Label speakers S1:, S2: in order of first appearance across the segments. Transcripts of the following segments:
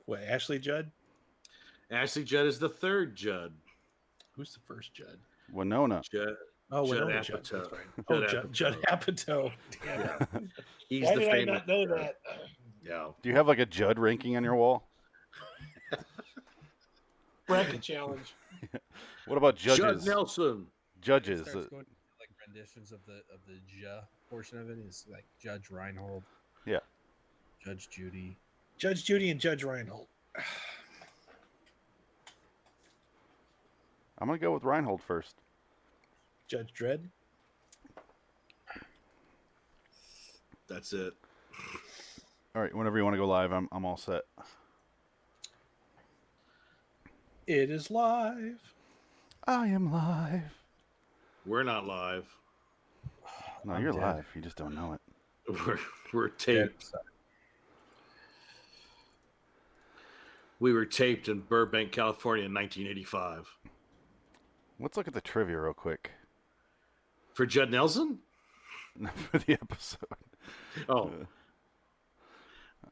S1: What, Ashley Judd?
S2: Ashley Judd is the third Judd.
S1: Who's the first Judd?
S3: Winona.
S2: Judd.
S1: Oh,
S2: Judd
S1: Winona Judd.
S2: Apatow.
S1: That's right.
S2: Judd
S1: Oh, Judd Apatow. Damn.
S2: Yeah. He's
S1: Why
S2: the
S1: did
S2: famous
S1: I not know
S2: Judd.
S1: that?
S2: Yeah.
S3: Do you have like a Judd ranking on your wall?
S1: Bracket challenge.
S3: What about judges?
S2: Judd Nelson.
S3: Judges.
S4: It starts going to, like renditions of the portion of it is like Judge Reinhold.
S3: Yeah.
S4: Judge Judy.
S1: Judge Judy and Judge Reinhold.
S3: I'm gonna go with Reinhold first.
S1: Judge Dredd.
S2: That's it.
S3: All right, whenever you want to go live, I'm all set.
S1: It is live.
S3: I am live.
S2: We're not live.
S3: No,
S4: I'm
S3: you're
S4: dead.
S3: live. You just don't know it.
S2: We're taped. We were taped in Burbank, California in 1985.
S3: Let's look at the trivia real quick
S2: For Judd Nelson?
S3: for the episode.
S2: Oh.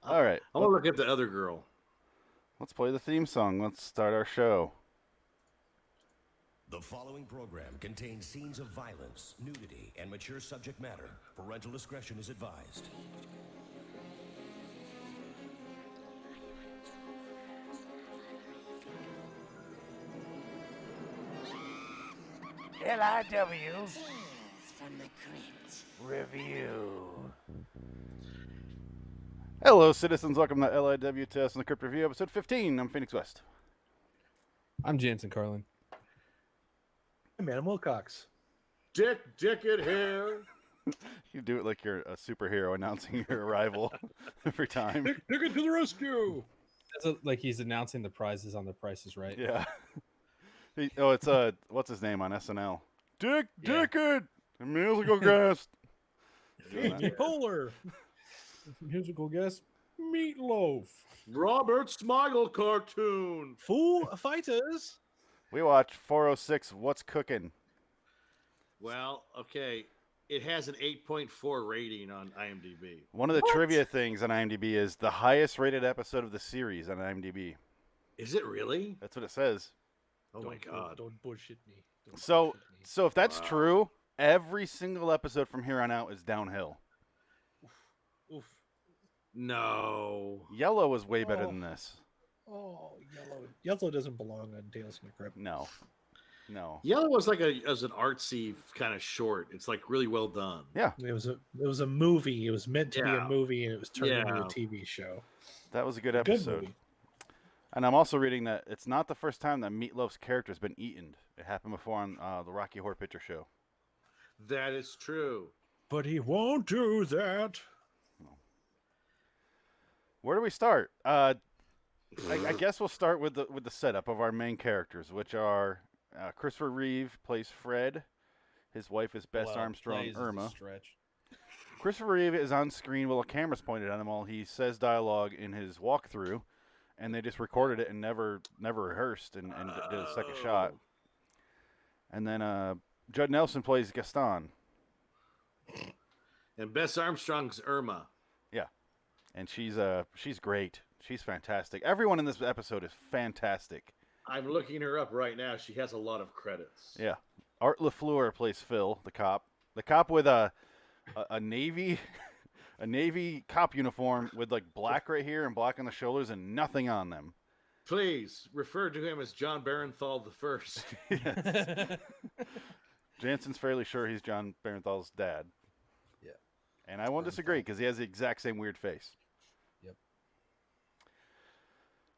S3: All right.
S2: I want to look at the other girl.
S3: Let's play the theme song. Let's start our show.
S5: The following program contains scenes of violence, nudity, and mature subject matter. Parental discretion is advised.
S6: LIW
S7: From the Crypt.
S6: review.
S3: Hello, citizens. Welcome to LIW Test and the Crypt Review, episode 15. I'm Phoenix West.
S4: I'm Jansen Carlin.
S1: I'm Adam Wilcox.
S2: Dick it here.
S3: You do it like you're a superhero announcing your arrival every time.
S1: Take it to the rescue.
S4: Like he's announcing the prizes on The Price is Right.
S3: Yeah. It's what's his name on SNL? Dickard, a musical guest.
S1: Amy Poehler.
S4: Musical guest, Meatloaf.
S2: Robert Smigel cartoon.
S1: Foo Fighters.
S3: We watched 406. What's Cookin?
S2: Well, okay. It has an 8.4 rating on IMDb.
S3: One of the trivia things on IMDb is the highest rated episode of the series on IMDb.
S2: Is it really?
S3: That's what it says.
S2: Oh my God.
S1: Don't bullshit me. Don't
S3: So
S1: bullshit me.
S3: so if that's true, every single episode from here on out is downhill.
S1: Oof.
S2: No.
S3: Yellow is way better than this.
S1: Oh, Yellow doesn't belong on Tales from the Crypt.
S3: No.
S2: Yellow was like an artsy kind of short. It's like really well done.
S3: Yeah,
S1: It was a movie. It was meant to be a
S2: Yeah.
S1: movie, and it was turned into
S2: Yeah.
S1: a TV show.
S3: that was a good
S1: Good
S3: episode.
S1: movie.
S3: And I'm also reading that it's not the first time that Meatloaf's character has been eaten. It happened before on the Rocky Horror Picture Show.
S2: That is true.
S1: But he won't do that.
S3: Where do we start? I guess we'll start with the setup of our main characters, which are Christopher Reeve plays Fred. His wife is Bess Armstrong,
S4: plays is a
S3: Irma.
S4: stretch.
S3: Christopher Reeve is on screen while a camera's pointed at him while he says dialogue in his walkthrough, and they just recorded it and never rehearsed and did a second shot. And then Judd Nelson plays Gaston.
S2: And Bess Armstrong's Irma.
S3: Yeah, and she's great. She's fantastic. Everyone in this episode is fantastic.
S2: I'm looking her up right now. She has a lot of credits.
S3: Yeah, Art LaFleur plays Phil, the cop. The cop with a navy cop uniform with like black right here and black on the shoulders and nothing on them.
S2: Please refer to him as John Barenthal the First.
S3: Yes. Jansen's fairly sure he's John Barenthal's dad.
S4: Yeah.
S3: And I won't disagree because he has the exact same weird face.
S4: Yep.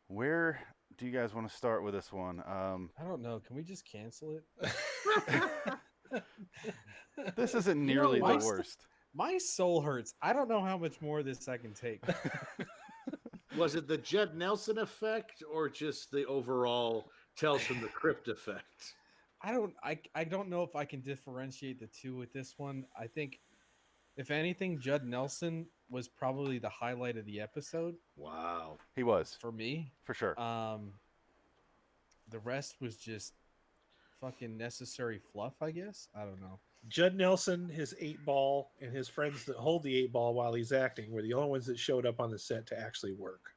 S3: Where do you guys want to start with this one?
S4: I don't know. Can we just cancel it?
S3: This isn't nearly
S4: my
S3: the worst.
S4: My soul hurts. I don't know how much more of this I can take.
S2: Was it the Judd Nelson effect or just the overall Tales from the Crypt effect?
S4: I don't know if I can differentiate the two with this one. I think, if anything, Judd Nelson was probably the highlight of the episode
S2: Wow.
S3: He was,
S4: for me.
S3: for sure.
S4: The rest was just fucking necessary fluff, I guess. I don't know.
S1: Judd Nelson, his 8-ball, and his friends that hold the 8-ball while he's acting were the only ones that showed up on the set to actually work.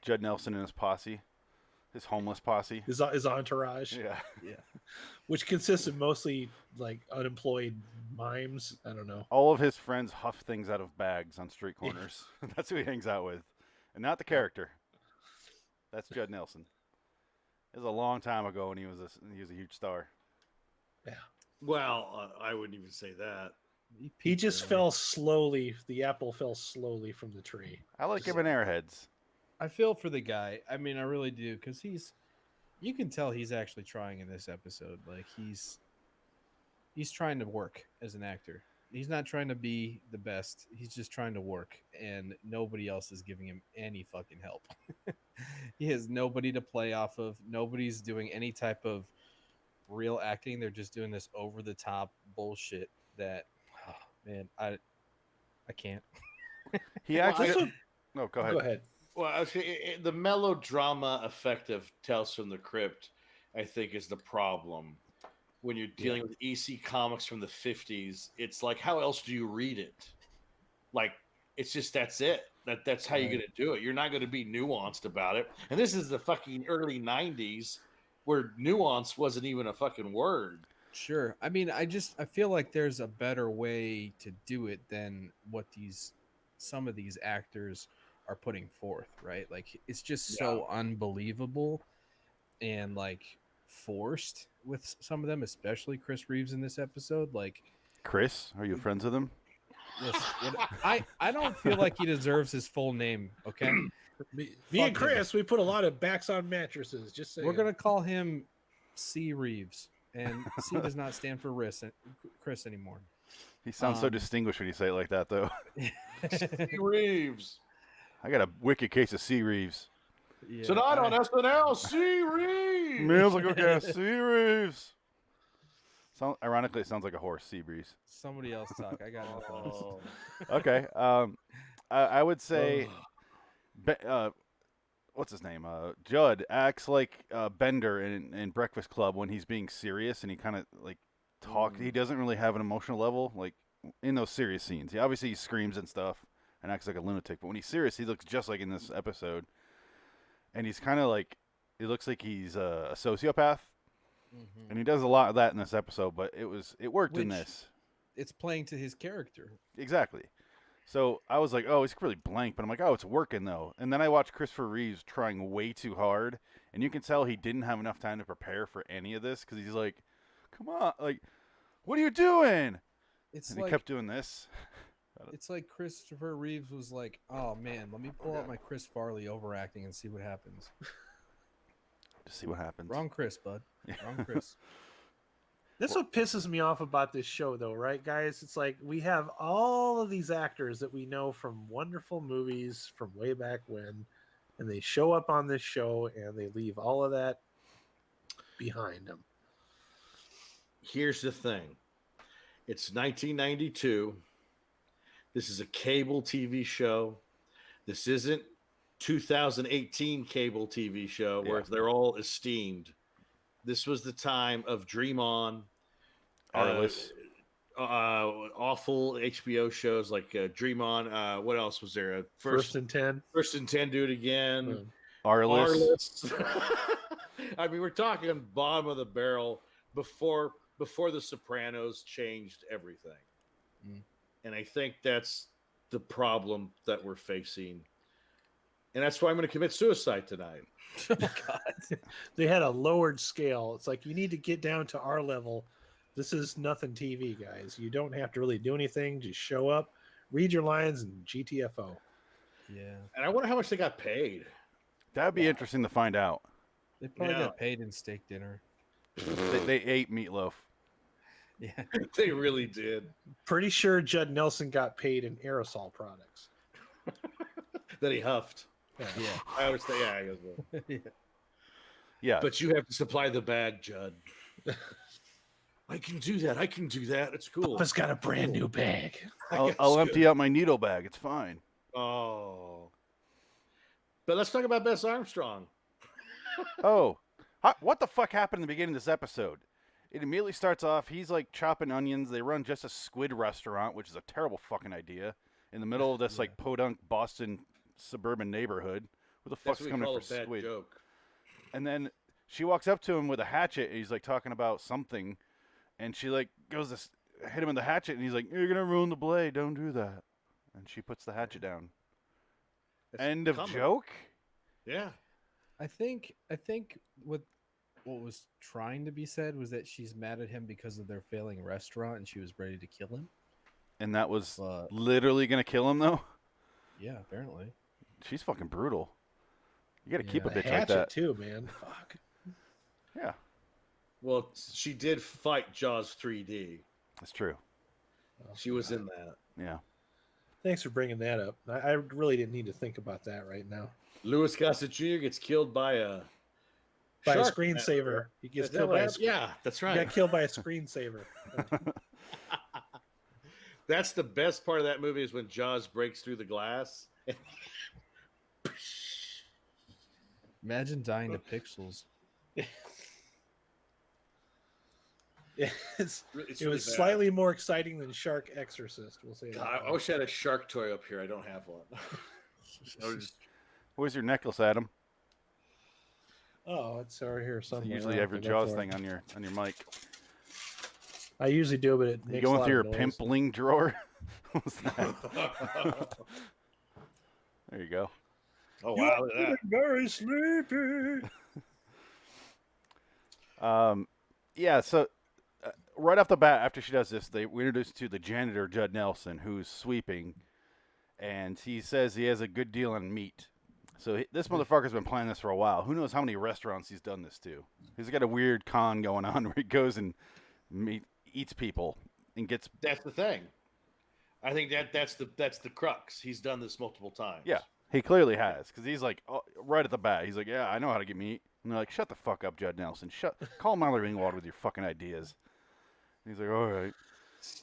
S3: Judd Nelson and his posse, his homeless posse.
S1: His entourage,
S3: Yeah.
S1: which consists of mostly like unemployed mimes. I don't know.
S3: All of his friends huff things out of bags on street corners. That's who he hangs out with, and not the character. That's Judd Nelson. It was a long time ago when he was a huge star.
S1: Yeah.
S2: Well, I wouldn't even say that.
S1: He just fell slowly. The apple fell slowly from the tree.
S3: I like him in Airheads.
S4: I feel for the guy. I mean, I really do, because you can tell he's actually trying in this episode. Like he's trying to work as an actor. He's not trying to be the best. He's just trying to work, and nobody else is giving him any fucking help. He has nobody to play off of. Nobody's doing any type of real acting. They're just doing this over the top bullshit that, oh, man, I can't.
S3: He actually.
S1: Also-
S3: No, go ahead.
S1: Go ahead.
S2: Well, actually, the melodrama effect of Tales from the Crypt, I think, is the problem. When you're dealing with EC comics from the 50s, it's like, how else do you read it? Like, it's just, that's it. That's how you're going to do it. You're not going to be nuanced about it. And this is the fucking early 90s where nuance wasn't even a fucking word.
S4: Sure. I mean, I feel like there's a better way to do it than what some of these actors are putting forth, right? Like it's just so unbelievable and like forced with some of them, especially Chris Reeves in this episode. Like,
S3: Chris, are you friends with him?
S4: I don't feel like he deserves his full name. Okay,
S1: Me
S4: Fuck
S1: and Chris, we put a lot of backs on mattresses. Just saying.
S4: we're gonna call him C. Reeves, and C does not stand for Chris anymore.
S3: He sounds so distinguished when you say it like that, though.
S2: Reeves.
S3: I got a wicked case of C. Reeves.
S4: Yeah,
S2: Tonight on SNL, C. Reeves.
S3: Musical guest, C. Reeves. Ironically, it sounds like a horse, Sea Breeze.
S4: somebody else talk. I got nothing else.
S3: Okay. I would say, what's his name? Judd acts like Bender in Breakfast Club when he's being serious, and he kind of like He doesn't really have an emotional level like in those serious scenes. He screams and stuff and acts like a lunatic, but when he's serious, he looks just like in this episode. And he's kind of like, it looks like he's a sociopath.
S4: Mm-hmm.
S3: And he does a lot of that in this episode, but it worked in this.
S4: It's playing to his character.
S3: Exactly. So I was like, oh, he's really blank, but I'm like, oh, it's working though. And then I watched Christopher Reeves trying way too hard, and you can tell he didn't have enough time to prepare for any of this because he's like, come on, like, what are you doing?
S4: It's
S3: And
S4: like
S3: he kept doing this.
S4: it's like Christopher Reeves was like, oh man, let me pull out my Chris Farley overacting and see what happens.
S3: Just see what happens.
S4: Wrong Chris, bud. Wrong Chris.
S1: That's what pisses me off about this show, though, right, guys? It's like we have all of these actors that we know from wonderful movies from way back when, and they show up on this show and they leave all of that behind them.
S2: Here's the thing. It's 1992. This is a cable TV show. This isn't 2018 cable TV show where they're all esteemed. This was the time of Dream On,
S3: Arliss.
S2: awful HBO shows like Dream On. What else was there?
S1: First and 10.
S2: First and 10, do it again.
S3: Arliss.
S2: I mean, we're talking bottom of the barrel before The Sopranos changed everything. And I think that's the problem that we're facing. And that's why I'm going to commit suicide tonight.
S4: Oh, God.
S1: They had a lowered scale. It's like you need to get down to our level. This is nothing TV, guys. You don't have to really do anything. Just show up, read your lines, and GTFO.
S4: Yeah.
S2: And I wonder how much they got paid.
S3: That'd be interesting to find out.
S4: They probably
S2: Yeah.
S4: got paid in steak dinner.
S3: They ate meatloaf.
S4: Yeah.
S2: They really did.
S1: Pretty sure Judd Nelson got paid in aerosol products.
S2: That he huffed.
S4: Yeah.
S2: I understand. Yeah, I guess so.
S4: Yeah.
S3: Yeah.
S2: But you have to supply the bag, Judd. I can do that. I can do that. It's cool.
S1: Papa's got a brand new bag.
S3: I'll empty out my needle bag. It's fine.
S2: Oh. But let's talk about Bess Armstrong.
S3: Oh, what the fuck happened in the beginning of this episode? It immediately starts off, he's like chopping onions. They run just a squid restaurant, which is a terrible fucking idea, in the middle of this like podunk Boston suburban neighborhood Who the
S2: That's
S3: fuck's
S2: what we
S3: coming
S2: call
S3: in
S2: a
S3: for
S2: bad
S3: squid?
S2: joke.
S3: And then she walks up to him with a hatchet, and he's like talking about something, and she like goes to hit him with the hatchet, and he's like, "You're gonna ruin the blade. Don't do that." And she puts the hatchet down.
S2: That's
S3: End of
S2: common.
S3: joke.
S2: Yeah.
S4: I think what was trying to be said was that she's mad at him because of their failing restaurant, and she was ready to kill him.
S3: And that was
S4: But
S3: literally gonna kill him, though.
S4: yeah, apparently.
S3: She's fucking brutal. You gotta keep a
S4: Yeah.
S3: bitch like
S1: Hatchet
S3: that.
S1: too, man. Fuck.
S3: Yeah,
S2: Well, she did fight Jaws 3D.
S3: that's true.
S2: She was in that.
S3: Yeah.
S1: Thanks for bringing that up. I really didn't need to think about that right now.
S2: Louis Gossett Jr. gets killed by a
S1: By a
S2: shark.
S1: screensaver. He gets
S2: Is that
S1: killed
S2: what
S1: by a
S2: happened? Yeah, that's
S1: He
S2: right.
S1: got killed by a screensaver.
S2: That's the best part of that movie is when Jaws breaks through the glass.
S4: Imagine dying to pixels.
S1: Yeah,
S2: It's
S1: it
S2: really
S1: was
S2: bad.
S1: slightly more exciting than Shark Exorcist. We'll say that.
S2: God, I wish I had a shark toy up here. I don't have one. I would just-
S3: Where's your necklace, Adam?
S1: Oh, it's over here
S3: You
S1: somewhere.
S3: usually
S1: I
S3: have
S1: don't
S3: your
S1: think I
S3: Jaws
S1: throw it.
S3: thing on your mic.
S1: I usually do, but it
S3: You
S1: makes
S3: going
S1: a lot
S3: through your
S1: of noise.
S3: pimpling drawer? What's that? There you go.
S2: oh wow, look at that.
S1: Very sleepy.
S3: Yeah, so right off the bat, after she does this, we introduce to the janitor, Judd Nelson, who's sweeping, and he says he has a good deal on meat. So this motherfucker's been planning this for a while. Who knows how many restaurants he's done this to? He's got a weird con going on where he goes and eats people and gets.
S2: That's the thing. I think that's the crux. He's done this multiple times.
S3: Yeah, he clearly has, because he's like, right at the bat, he's like, yeah, I know how to get meat. And they're like, shut the fuck up, Judd Nelson. Call Molly Ringwald with your fucking ideas. And he's like, all right.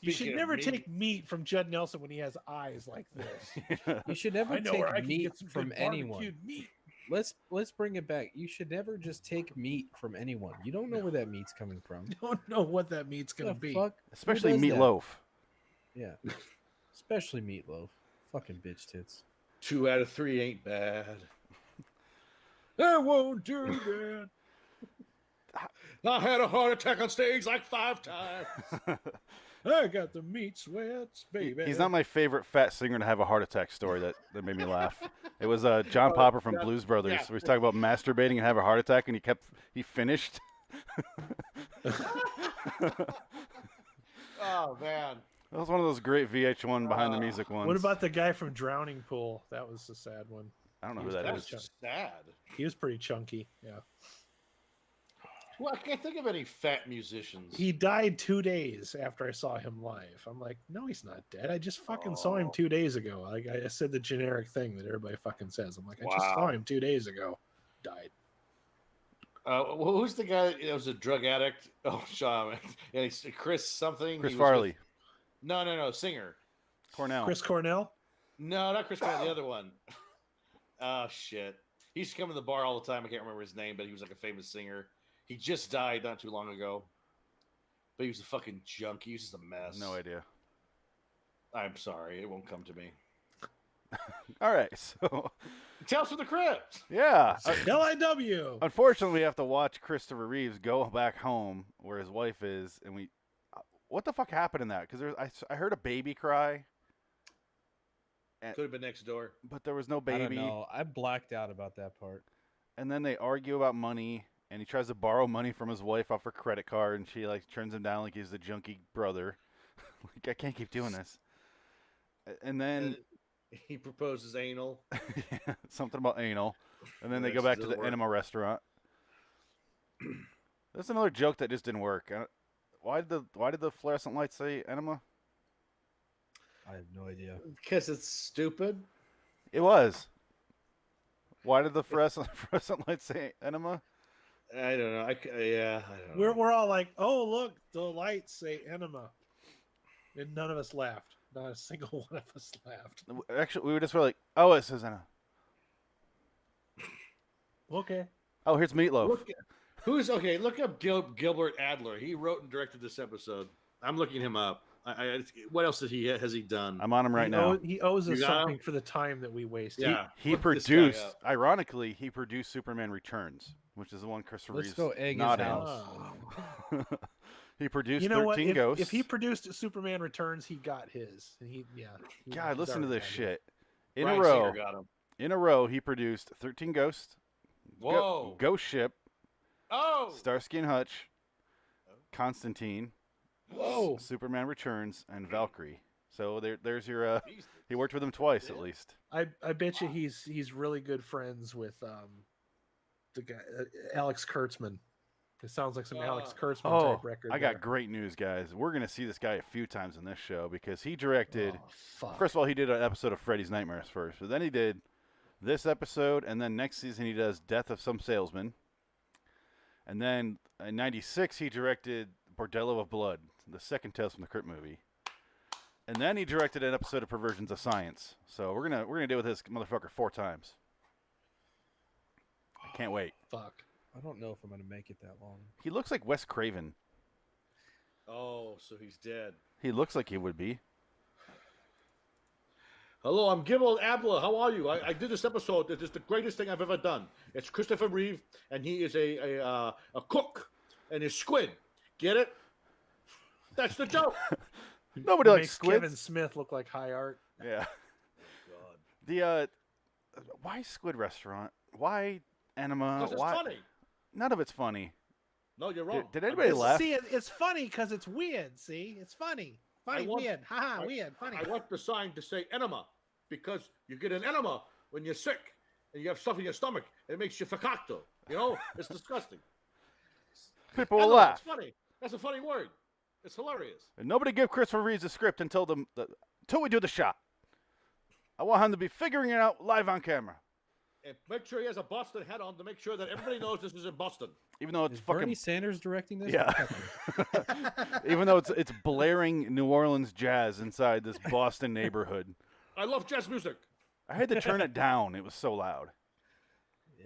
S1: You should
S2: Speaking of
S1: never
S2: meat-
S1: take meat from Judd Nelson when he has eyes like this.
S4: You should never
S1: I know where I
S4: take
S1: can
S4: meat
S1: get some
S4: from
S1: good
S4: anyone.
S1: barbecued meat.
S4: Let's bring it back. You should never just take meat from anyone. You don't know where that meat's coming from.
S1: Don't know what that meat's gonna
S4: The
S1: be.
S4: fuck? Who
S3: Especially
S4: does that?
S3: meatloaf.
S4: Yeah. Especially meatloaf. Fucking bitch tits.
S2: 2 out of 3 ain't bad.
S1: I won't do that.
S2: I had a heart attack on stage like 5 times.
S1: I got the meat sweats, baby.
S3: He's not my favorite fat singer to have a heart attack story that made me laugh. It was John Popper from Blues Brothers.
S2: yeah.
S3: Where he's talking about masturbating and have a heart attack, and he finished.
S2: Oh man.
S3: That was one of those great VH1 behind the music ones.
S1: What about the guy from Drowning Pool? That was a sad one.
S3: I don't know who that
S2: That
S3: is.
S2: was just sad.
S1: He was pretty chunky. Yeah.
S2: Well, I can't think of any fat musicians.
S1: He died 2 days after I saw him live. I'm like, no, he's not dead. I just fucking saw him 2 days ago. Like I said the generic thing that everybody fucking says. I'm like, I just saw
S2: Wow.
S1: him 2 days ago. Died.
S2: Who's the guy that was a drug addict? Oh, Sean. Yeah, he's Chris something.
S3: Chris
S2: He was with-
S3: Farley,
S2: No, singer.
S3: Cornell.
S1: Chris Cornell?
S2: No, not Chris Farley, the other one. Oh, shit. He used to come to the bar all the time. I can't remember his name, but he was like a famous singer. He just died not too long ago. But he was a fucking junkie. He was just a mess.
S3: No idea.
S2: I'm sorry. It won't come to me.
S3: All right, so
S2: Tales from the Crypt.
S3: yeah.
S1: LIW.
S3: Unfortunately, we have to watch Christopher Reeves go back home where his wife is, and what the fuck happened in that? Because I heard a baby cry,
S2: Could have been next door.
S3: but there was no
S4: I don't
S3: baby.
S4: know. I blacked out about that part.
S3: And then they argue about money, and he tries to borrow money from his wife off her credit card, and she like turns him down like he's the junkie brother. Like, I can't keep doing this. And then
S2: He proposes anal.
S3: yeah, something about anal, and then they
S2: That
S3: go back to
S2: doesn't
S3: the
S2: work.
S3: enema restaurant. There's another joke that just didn't work. Why did the fluorescent light say enema?
S4: I have no idea.
S2: Because it's stupid.
S3: It was. Why did the fluorescent light say enema?
S2: I don't know. I don't know.
S1: We're all like, oh, look, the lights say enema. And none of us laughed. Not a single one of us laughed.
S3: Actually, we were just like, oh, it says enema.
S1: Okay.
S3: Oh, here's meatloaf.
S2: Look up Gilbert Adler. He wrote and directed this episode. I'm looking him up. What else has he done?
S3: I'm on him right now.
S1: He owes us
S2: You got
S1: something
S2: him?
S1: for the time that we wasted.
S2: Yeah,
S3: He
S2: look this guy
S3: produced,
S2: up.
S3: ironically, he produced Superman Returns, which is the one Christopher
S4: Let's
S3: Reeve's
S4: go egg his
S3: not in.
S4: house.
S3: He produced
S1: You know
S3: 13
S1: what?
S3: Ghosts.
S1: If he produced Superman Returns, he got his. And
S3: God,
S1: he's
S3: listen to
S1: already
S3: this
S1: got his.
S3: shit. In
S2: Bryan
S3: a row,
S2: Singer got him.
S3: he produced 13 Ghosts,
S2: Whoa.
S3: Ghost Ship,
S2: Oh.
S3: Starsky and Hutch, Constantine,
S1: Whoa.
S3: Superman Returns, and Valkyrie. So there's your. He worked with him twice at least.
S1: I bet you he's really good friends with the guy Alex Kurtzman. It sounds like some Alex Kurtzman type record.
S3: I got great news, guys. We're gonna see this guy a few times in this show because he directed.
S1: Fuck.
S3: First of all, he did an episode of Freddy's Nightmares first, but then he did this episode, and then next season he does Death of Some Salesman. And then in '96 he directed Bordello of Blood, the second Tales from the Crypt movie. And then he directed an episode of Perversions of Science. So we're gonna deal with this motherfucker 4 times. I can't wait.
S1: Fuck.
S4: I don't know if I'm gonna make it that long.
S3: He looks like Wes Craven.
S2: Oh, so he's dead.
S3: He looks like he would be.
S2: Hello, I'm Gibble Abla. How are you? I did this episode. It is the greatest thing I've ever done. It's Christopher Reeve, and he is a cook, and he's squid. Get it? That's the joke.
S3: Nobody likes
S1: Makes
S3: squids.
S1: Kevin Smith look like high art.
S3: Yeah.
S2: God.
S3: The why Squid Restaurant? Why Enema?
S2: Because it's
S3: Why?
S2: funny.
S3: None of it's funny.
S2: No, you're wrong.
S3: Did anybody laugh?
S1: See, it's funny because it's weird. See, it's funny. Funny, weird. Haha, weird. Funny.
S2: I want the sign to say enema because you get an enema when you're sick and you have stuff in your stomach. It makes you facacto. You know, it's disgusting.
S3: People will
S2: Enema,
S3: laugh.
S2: It's funny. That's a funny word. It's hilarious.
S3: And nobody give Christopher Reeves a script until we do the shot. I want him to be figuring it out live on camera,
S2: And make sure he has a Boston hat on to make sure that everybody knows this is in Boston.
S3: even though it's
S4: Is
S3: fucking
S4: Bernie Sanders directing this?
S3: yeah. Even though it's blaring New Orleans jazz inside this Boston neighborhood.
S2: I love jazz music.
S3: I had to turn it down. It was so loud.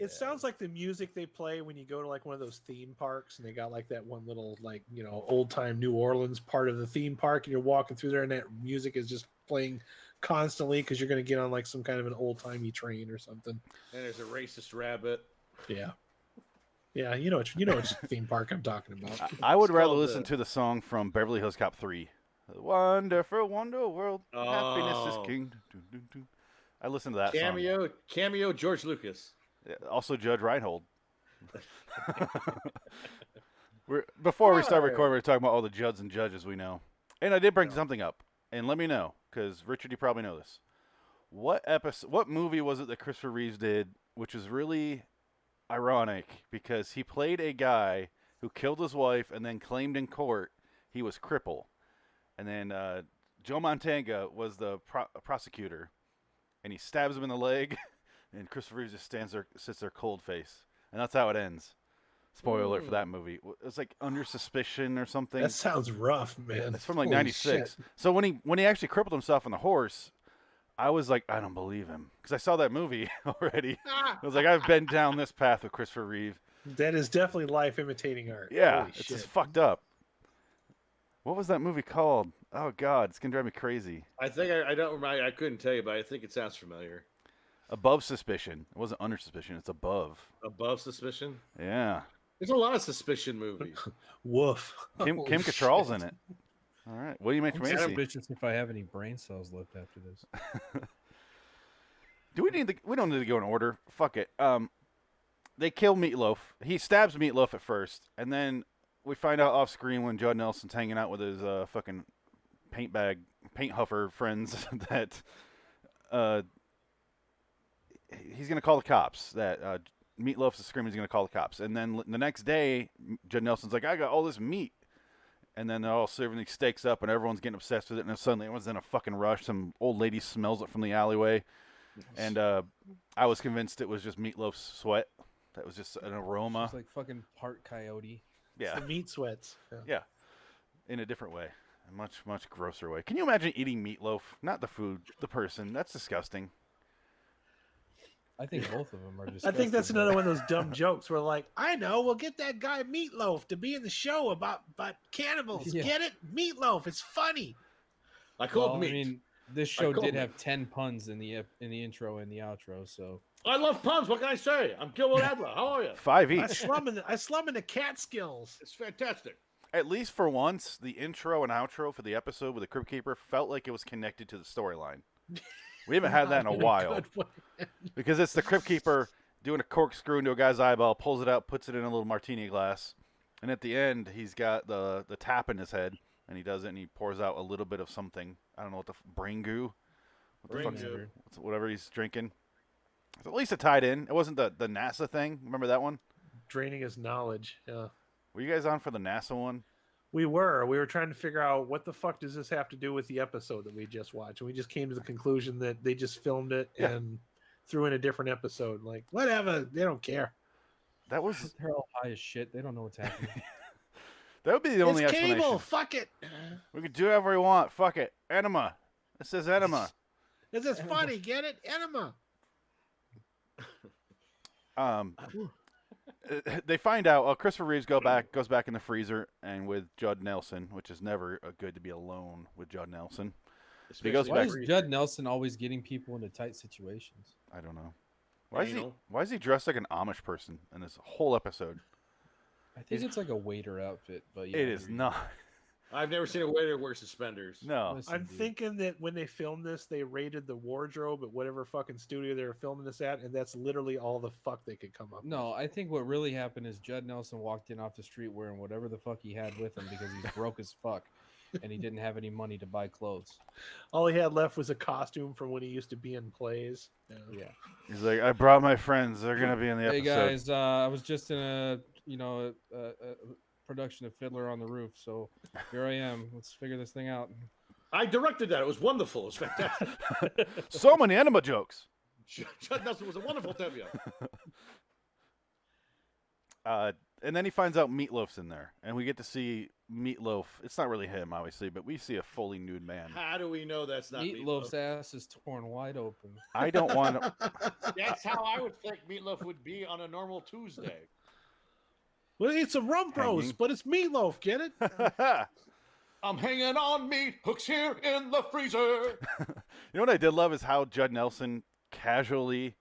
S1: It sounds like the music they play when you go to like one of those theme parks, and they got like that one little like old time New Orleans part of the theme park, and you're walking through there, and that music is just playing constantly because you're going to get on like some kind of an old timey train or something.
S2: And there's a racist rabbit.
S1: Yeah, yeah, you know which theme park I'm talking about.
S3: I would
S2: It's
S3: rather
S2: called,
S3: listen to the song from Beverly Hills Cop 3. The wonderful wonder world. Happiness is
S2: Oh.
S3: king. Dun, dun, dun. I listened to that song.
S2: Cameo George Lucas.
S3: Also Judge Reinhold. Before we start recording, we're talking about all the Judds and Judges we know. And I did bring something up. And let me know, because Richard, you probably know this. What movie was it that Christopher Reeves did, which is really ironic, because he played a guy who killed his wife and then claimed in court he was crippled. And then Joe Montana was the prosecutor, and he stabs him in the leg, and Christopher Reeves just sits there cold face. And that's how it ends. Spoiler alert for that movie. It's like Under Suspicion or something.
S1: That sounds rough, man.
S3: It's from like
S1: Holy
S3: '96.
S1: shit.
S3: So when he actually crippled himself on the horse, I was like, I don't believe him, because I saw that movie already. I was like, I've been down this path with Christopher Reeve.
S1: That is definitely life imitating art.
S3: Yeah,
S1: Holy
S3: it's
S1: shit.
S3: just fucked up. What was that movie called? Oh God, it's gonna drive me crazy.
S2: I think I don't remember. I couldn't tell you, but I think it sounds familiar.
S3: Above Suspicion. It wasn't Under Suspicion. It's Above.
S2: Above Suspicion.
S3: Yeah.
S2: There's a lot of suspicion movies.
S1: Woof.
S3: Kim
S1: Holy
S3: Cattrall's
S1: shit.
S3: in it. All right. William H.
S4: I'm
S3: Macy.
S4: suspicious if I have any brain cells left after this.
S3: We don't need to go in order. Fuck it. They kill Meatloaf. He stabs Meatloaf at first, and then we find out off screen when Judd Nelson's hanging out with his fucking paint huffer friends that he's gonna call the cops. That Meatloaf's screaming he's gonna call the cops, and then the next day, Judd Nelson's like, I got all this meat. And then they're all serving these steaks up, and everyone's getting obsessed with it. And then suddenly everyone's in a fucking rush. Some old lady smells it from the alleyway. And I was convinced it was just Meatloaf's sweat. That was just an aroma.
S4: It's like fucking part coyote.
S3: Yeah.
S1: The meat sweats. Yeah.
S3: Yeah. In a different way. A much, much grosser way. Can you imagine eating meatloaf? Not the food, the person. That's disgusting.
S4: I think both of them are just.
S1: I think that's another one of those dumb jokes where, like, I know, we'll get that guy Meatloaf to be in the show about cannibals.
S4: Yeah.
S1: Get it? Meatloaf. It's funny.
S2: I called
S4: Well,
S2: meat.
S4: I mean, this show
S2: called
S4: did
S2: it.
S4: have 10 puns in the intro and the outro, so
S2: I love puns. What can I say? I'm Gilbert Adler. How are you?
S3: 5
S1: I
S3: each.
S1: slum in the Catskills.
S2: It's fantastic.
S3: At least for once, the intro and outro for the episode with the Crypt Keeper felt like it was connected to the storyline. We haven't had that in a while.
S1: Good way.
S3: Because it's the Crypt Keeper doing a corkscrew into a guy's eyeball, pulls it out, puts it in a little martini glass, and at the end, he's got the tap in his head, and he does it, and he pours out a little bit of something. I don't know what brain goo. What the
S2: Brain
S3: fuck's
S2: goo.
S3: whatever he's drinking. So at least it tied in. It wasn't the NASA thing. Remember that one?
S1: Draining his knowledge. Yeah.
S3: Were you guys on for the NASA one?
S1: We were trying to figure out what the fuck does this have to do with the episode that we just watched, and we just came to the conclusion that they just filmed it and threw in a different episode. Like, whatever, they don't care.
S3: That was
S4: they're all high as shit. They don't know what's happening.
S3: that would be the only
S1: It's
S3: explanation.
S1: cable. Fuck it.
S3: We can do whatever we want. Fuck it. Enema. It says enema.
S1: This is funny. Get it? Enema.
S3: They find out. Christopher Reeves goes back in the freezer, and with Judd Nelson, which is never good to be alone with Judd Nelson. He goes
S4: Why
S3: back.
S4: is Judd Nelson always getting people into tight situations?
S3: I don't know. Why is he dressed like an Amish person in this whole episode?
S4: I think it's like a waiter outfit, but yeah,
S3: It is not.
S2: I've never seen a waiter wear suspenders.
S3: No.
S4: Listen,
S1: I'm
S4: dude.
S1: thinking that when they filmed this, they raided the wardrobe at whatever fucking studio they were filming this at, and that's literally all the fuck they could come up
S4: No, I think what really happened is Judd Nelson walked in off the street wearing whatever the fuck he had with him because he's broke as fuck and he didn't have any money to buy clothes.
S1: All he had left was a costume from when he used to be in plays.
S4: Yeah.
S3: He's like, I brought my friends. They're gonna be in the
S4: Hey
S3: episode.
S4: guys, I was just in a production of Fiddler on the Roof, so here I am. Let's figure this thing out.
S2: I directed that. It was wonderful. It was fantastic.
S3: So many enema jokes.
S2: Judd Nelson was a wonderful debut.
S3: And then he finds out Meatloaf's in there, and we get to see Meatloaf. It's not really him, obviously, but we see a fully nude man.
S2: How do we know that's not
S4: Meatloaf's
S2: Meatloaf?
S4: ass is torn wide open.
S3: I don't want to.
S2: That's how I would think Meatloaf would be on a normal Tuesday.
S1: Well, it's a rump roast,
S3: Hanging.
S1: but it's meatloaf. Get it?
S2: I'm hanging on meat hooks here in the freezer.
S3: You know what I did love is how Judd Nelson casually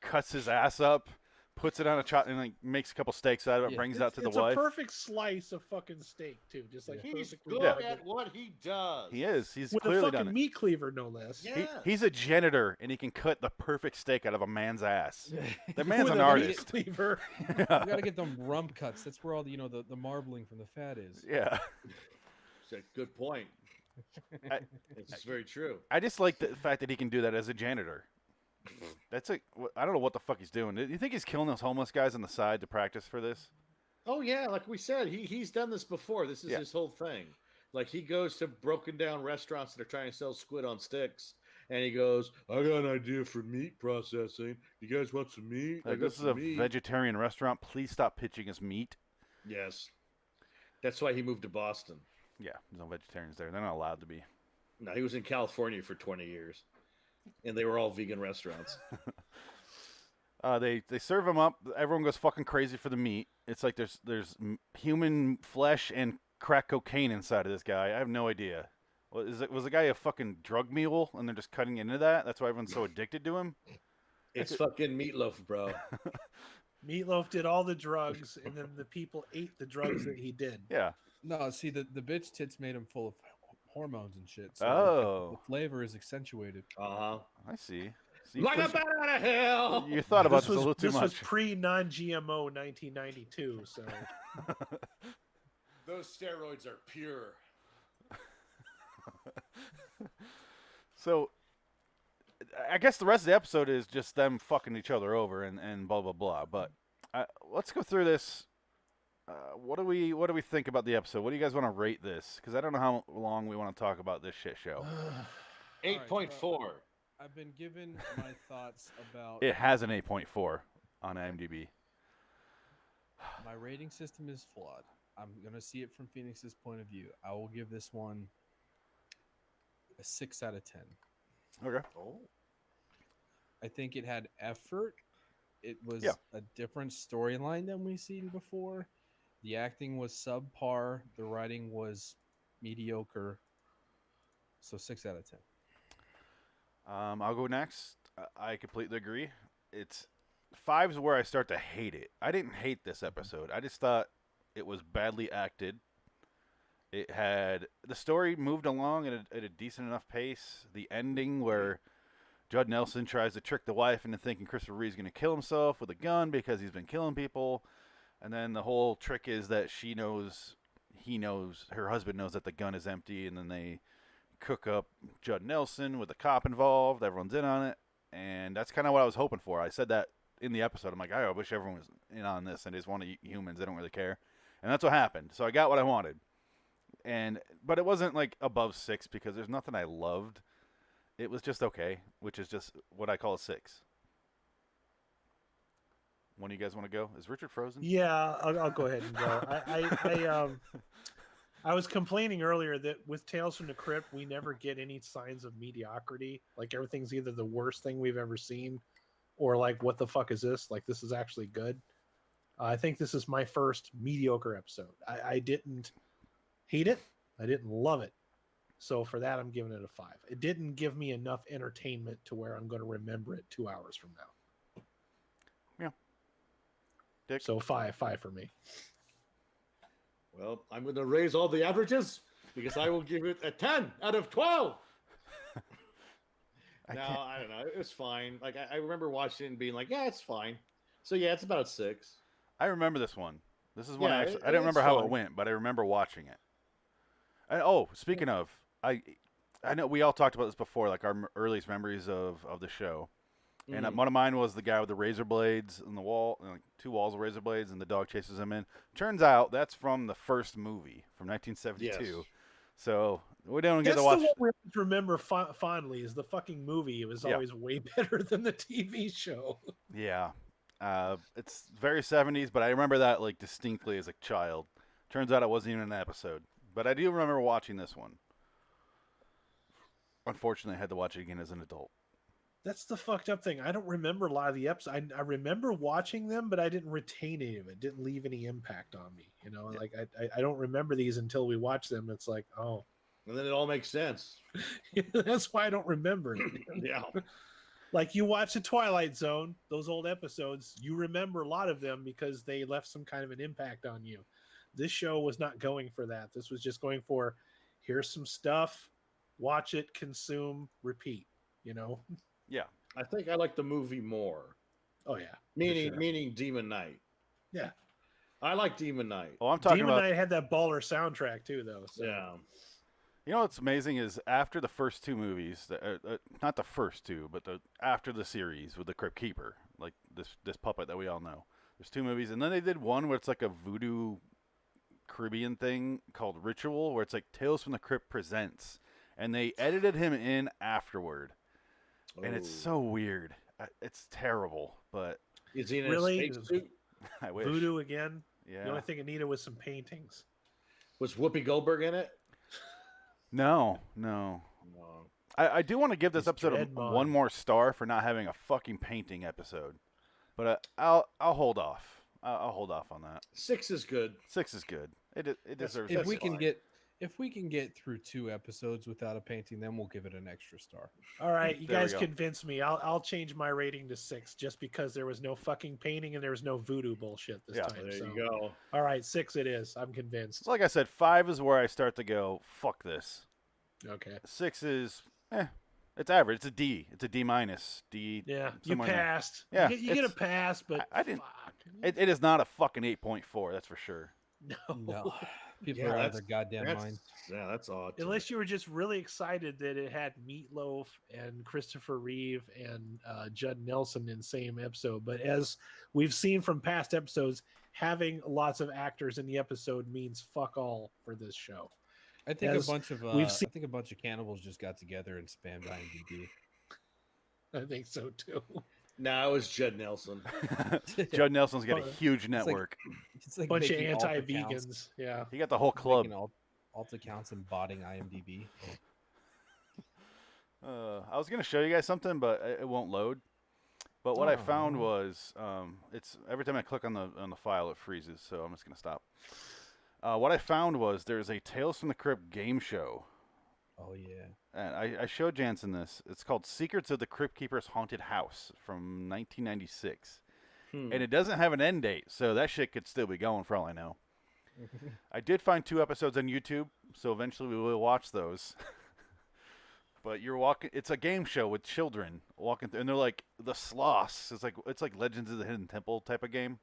S3: cuts his ass up, puts it on a chop, and like makes a couple steaks out of it,
S4: Yeah.
S3: brings it out to the
S1: It's
S3: wife.
S1: a perfect slice of fucking steak too, just like
S2: He's
S1: perfectly
S2: good
S1: done.
S2: at what he does.
S3: He is. He's
S1: with a
S3: clearly
S1: fucking
S3: done it.
S1: meat cleaver, no less.
S2: Yeah.
S3: He's a janitor, and he can cut the perfect steak out of a man's ass. That man's
S1: With
S3: an
S1: a meat
S3: artist.
S1: cleaver.
S4: You gotta get them rump cuts. That's where all the the marbling from the fat is.
S3: Yeah.
S2: It's a good point. It's very true.
S3: I just like the fact that he can do that as a janitor. That's I don't know what the fuck he's doing. Do you think he's killing those homeless guys on the side to practice for this?
S2: Oh yeah, like we said, he's done this before. This is
S3: Yeah.
S2: his whole thing. Like he goes to broken down restaurants that are trying to sell squid on sticks, and he goes, "I got an idea for meat processing. You guys want some meat? I
S3: Like,
S2: got
S3: this is
S2: some
S3: a
S2: meat."
S3: vegetarian restaurant. Please stop pitching us meat.
S2: Yes, that's why he moved to Boston.
S3: Yeah, there's no vegetarians there. They're not allowed to be.
S2: No, he was in California for 20 years, and they were all vegan restaurants.
S3: They serve him up. Everyone goes fucking crazy for the meat. It's like there's human flesh and crack cocaine inside of this guy. I have no idea. Was the guy a fucking drug mule and they're just cutting into that? That's why everyone's so addicted to him.
S2: It's fucking meatloaf, bro.
S1: Meatloaf did all the drugs, and then the people ate the drugs that he did.
S3: Yeah.
S4: No, see the bitch tits made him full of hormones and shit. So
S3: Oh.
S4: the flavor is accentuated.
S2: Uh-huh.
S3: I see. So
S2: Like a bat out of hell.
S3: you thought about this,
S1: was
S3: a little too
S1: this
S3: much.
S1: was pre-non-GMO 1992, so
S2: Those steroids are pure.
S3: So, I guess the rest of the episode is just them fucking each other over and blah blah blah. But let's go through this. What do we think about the episode? What do you guys want to rate this? Because I don't know how long we want to talk about this shit show.
S2: 8.4.
S4: I've been given my thoughts about
S3: It has an 8.4 on IMDb.
S4: my rating system is flawed. I'm gonna see it from Phoenix's point of view. I will give this one a 6 out of 10.
S3: Okay.
S2: Oh.
S4: I think it had effort. It was
S3: Yeah.
S4: a different storyline than we've seen before. The acting was subpar. The writing was mediocre. So 6 out of 10.
S3: I'll go next. I completely agree. It's 5's where I start to hate it. I didn't hate this episode. I just thought it was badly acted. It had the story moved along at a decent enough pace. The ending where Judd Nelson tries to trick the wife into thinking Christopher Reeve's going to kill himself with a gun because he's been killing people. And then the whole trick is that her husband knows that the gun is empty, and then they cook up Judd Nelson with the cop involved. Everyone's in on it. And that's kind of what I was hoping for. I said that in the episode. I'm like, I wish everyone was in on this and they just want to eat humans. They don't really care. And that's what happened. So I got what I wanted. But it wasn't like above 6 because there's nothing I loved. It was just okay, which is just what I call a 6. One of you guys want to go? Is Richard frozen?
S1: Yeah, I'll go ahead and go. I was complaining earlier that with Tales from the Crypt, we never get any signs of mediocrity. Like everything's either the worst thing we've ever seen, or like, what the fuck is this? Like, this is actually good. I think this is my first mediocre episode. I didn't hate it. I didn't love it. So for that, I'm giving it a 5. It didn't give me enough entertainment to where I'm going to remember it 2 hours from now.
S3: Yeah. Dick?
S1: So 5 for me.
S2: Well, I'm going to raise all the averages because I will give it a 10 out of 12. I don't know. It was fine. Like I remember watching it and being like, yeah, it's fine. So yeah, it's about a 6.
S3: I remember this one. This is one
S2: Yeah,
S3: I didn't remember
S2: it's
S3: how
S2: fun.
S3: it went, but I remember watching it. Speaking of, I know we all talked about this before, like our earliest memories of the show. And one of mine was the guy with the razor blades in the wall, like 2 walls of razor blades, and the dog chases him in. Turns out that's from the first movie from 1972.
S2: Yes.
S3: So we don't get
S1: That's
S3: to watch.
S1: the one we remember fondly is the fucking movie. It was always way better than the TV show.
S3: Yeah. It's very 70s, but I remember that like distinctly as a child. Turns out it wasn't even an episode. But I do remember watching this one. Unfortunately, I had to watch it again as an adult.
S1: That's the fucked up thing. I don't remember a lot of the episodes. I remember watching them, but I didn't retain any of it. Didn't leave any impact on me. You know, like I don't remember these until we watch them. It's like, oh.
S2: And then it all makes sense.
S1: That's why I don't remember it.
S2: Yeah.
S1: Like you watch the Twilight Zone, those old episodes, you remember a lot of them because they left some kind of an impact on you. This show was not going for that. This was just going for, here's some stuff, watch it, consume, repeat, you know?
S3: Yeah.
S2: I think I like the movie more.
S1: Oh, yeah.
S2: Meaning Demon Knight.
S1: Yeah.
S2: I like Demon Knight.
S3: Oh, I'm talking
S1: Demon
S3: about.
S1: Knight had that baller soundtrack too, though. So.
S2: Yeah.
S3: You know what's amazing is after the first 2 movies, not the first 2, but after the series with the Crypt Keeper, like this puppet that we all know. There's 2 movies, and then they did one where it's like a voodoo Caribbean thing called Ritual, where it's like Tales from the Crypt Presents, and they edited him in afterward, and it's so weird. It's terrible, but
S2: Is he in
S1: Really?
S2: a spacesuit?
S3: I wish.
S1: Voodoo again.
S3: Yeah.
S1: The only thing it needed was some paintings.
S2: Was Whoopi Goldberg in it?
S3: No.
S2: No.
S3: I do want to give this
S1: He's
S3: episode
S1: Dreadmon.
S3: 1 more star for not having a fucking painting episode, but I'll hold off. I'll hold off on that.
S2: 6 is good.
S3: 6 is good. It deserves.
S4: If
S3: it.
S4: we can
S2: fine.
S4: get through 2 episodes without a painting, then we'll give it an extra star.
S1: All right, you
S3: There we
S1: guys
S3: go.
S1: convinced me. I'll change my rating to 6 just because there was no fucking painting and there was no voodoo bullshit this time.
S2: There
S1: so.
S2: you go.
S1: All right, 6 it is. I'm convinced.
S3: Like I said, 5 is where I start to go. Fuck this.
S1: Okay.
S3: 6 is it's average. It's a D. It's a D minus. D.
S1: Yeah, you
S3: somewhere in there.
S1: passed.
S3: Yeah,
S1: you get a
S3: it's-
S1: pass, but
S3: I didn't-
S1: Fuck.
S3: It is not a fucking 8.4. That's for sure.
S4: No, people
S2: Yeah,
S4: are out of
S2: that's-
S4: their goddamn mind.
S2: Yeah, that's odd. to
S1: Unless you were just really excited that it had Meatloaf and Christopher Reeve and Judd Nelson in the same episode. But as we've seen from past episodes, having lots of actors in the episode means fuck all for this show.
S4: I think
S1: As
S4: a bunch of
S1: we've seen-
S4: I think a bunch of cannibals just got together and spammed IMDb.
S1: I think so too.
S2: No, it was Judd Nelson.
S3: Judd Nelson's got a
S1: Well,
S3: huge
S4: like-
S3: network.
S4: It's like
S1: Bunch of
S4: making alt
S1: anti-vegans.
S4: accounts-
S1: Yeah.
S3: He got the whole club.
S4: making alt accounts and botting IMDb.
S3: I was gonna show you guys something, but it won't load. But what I found
S4: Aw.
S3: was, it's every time I click on the file, it freezes. So I'm just gonna stop. What I found was there's a Tales from the Crypt game show
S4: Oh yeah.
S3: And I showed Jansen this. It's called Secrets of the Crypt Keeper's Haunted House from 1996. And it doesn't have an end date, so that shit could still be going for all I know. I did find 2 episodes on YouTube, so eventually we will watch those. But you're walking. It's a game show with children walking through, and they're like the sloths. It's like Legends of the Hidden Temple type of game,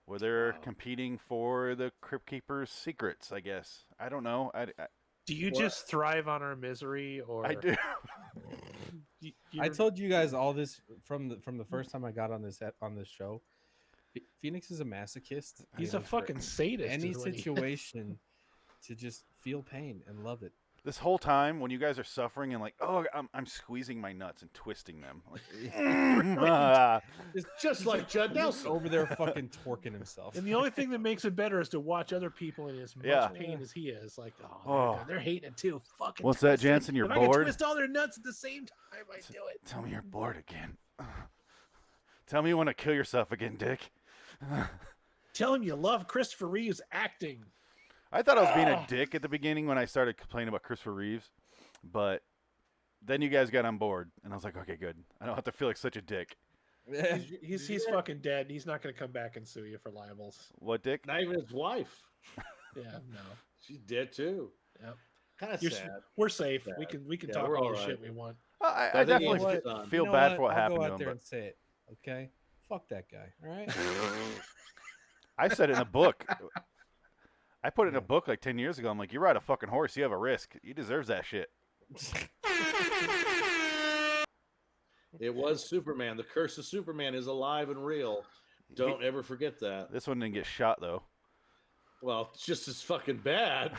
S3: where they're competing for the Crypt Keeper's secrets. I guess I don't know.
S1: Do you just thrive on our misery, or
S3: I do.
S4: I told you guys all this from the first time I got on this show. Phoenix is a masochist.
S1: He's a fucking sadist.
S4: Any
S1: is what he is.
S4: situation to just feel pain and love it.
S3: This whole time, when you guys are suffering and like, oh, I'm squeezing my nuts and twisting them, like,
S2: It's just like Judd Nelson.
S4: Over there fucking twerking himself.
S1: And the only thing that makes it better is to watch other people in as much pain as he is. Like, they're hating it too. Fucking.
S3: What's that,
S1: twist it.
S3: Jansen? You're
S1: if I can
S3: bored?
S1: twist all their nuts at the same time, I do it.
S3: Tell me you're bored again. Tell me you want to kill yourself again, Dick.
S1: Tell him you love Christopher Reeve's acting.
S3: I thought I was being a dick at the beginning when I started complaining about Christopher Reeves, but then you guys got on board, and I was like, okay, good. I don't have to feel like such a dick.
S1: He's fucking dead. He's not going to come back and sue you for libels.
S3: What, Dick?
S2: Not even his wife.
S1: Yeah, no.
S2: She's dead too.
S1: Yep.
S2: Kind of sad.
S1: We're safe.
S2: Sad.
S1: We can
S2: Yeah,
S1: talk
S2: we're
S1: all
S2: all
S1: the
S2: right.
S1: shit we want.
S3: I
S2: think
S3: definitely
S2: he was
S3: feel
S4: You know
S3: bad
S4: what?
S3: for what
S4: I'll
S3: happened
S4: go
S3: to
S4: out
S3: him,
S4: there
S3: but
S4: and say it. Okay, fuck that guy. All right.
S3: I said it in a book. I put it in a book like 10 years ago. I'm like, you ride a fucking horse, you have a risk. He deserves that shit.
S2: It was Superman. The curse of Superman is alive and real. Don't ever forget that.
S3: This one didn't get shot, though.
S2: Well, it's just as fucking bad.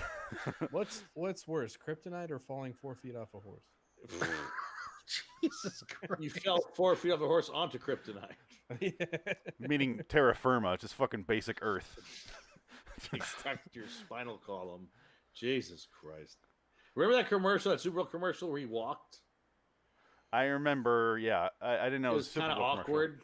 S4: What's worse, kryptonite or falling 4 feet off a horse?
S1: Jesus Christ.
S2: You fell 4 feet off a horse onto kryptonite.
S3: Meaning terra firma, just fucking basic Earth.
S2: Stuck to your spinal column. Jesus Christ. Remember that commercial, that Super Bowl commercial where he walked?
S3: I remember, yeah. I didn't know
S2: It was
S3: Super
S2: kind of
S3: Bowl commercial.
S2: awkward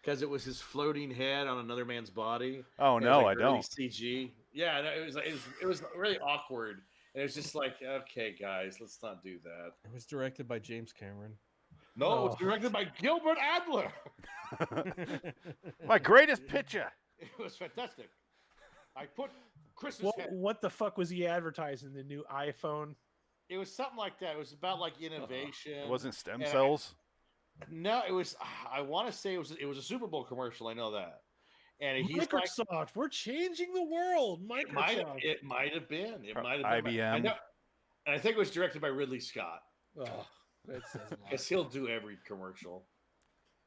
S2: because it was his floating head on another man's body.
S3: Oh,
S2: And it
S3: no,
S2: was,
S3: I
S2: like, early
S3: don't.
S2: CG. Yeah, no, it was really awkward. And it was just like, okay, guys, let's not do that.
S4: It was directed by James Cameron.
S2: No, it was directed by Gilbert Adler.
S3: My greatest picture.
S2: It was fantastic. I put Chris's
S1: What,
S2: head.
S1: what the fuck was he advertising? The new iPhone?
S2: It was something like that. It was about like innovation.
S3: It wasn't stem
S2: And
S3: cells.
S2: No, it was. I want to say it was a Super Bowl commercial. I know that. And he's like,
S1: Microsoft, we're changing the world. Microsoft.
S2: it might have been. It might have been.
S3: IBM.
S2: I know, and I think it was directed by Ridley Scott
S1: Oh, that says a lot.
S2: because he'll do every commercial.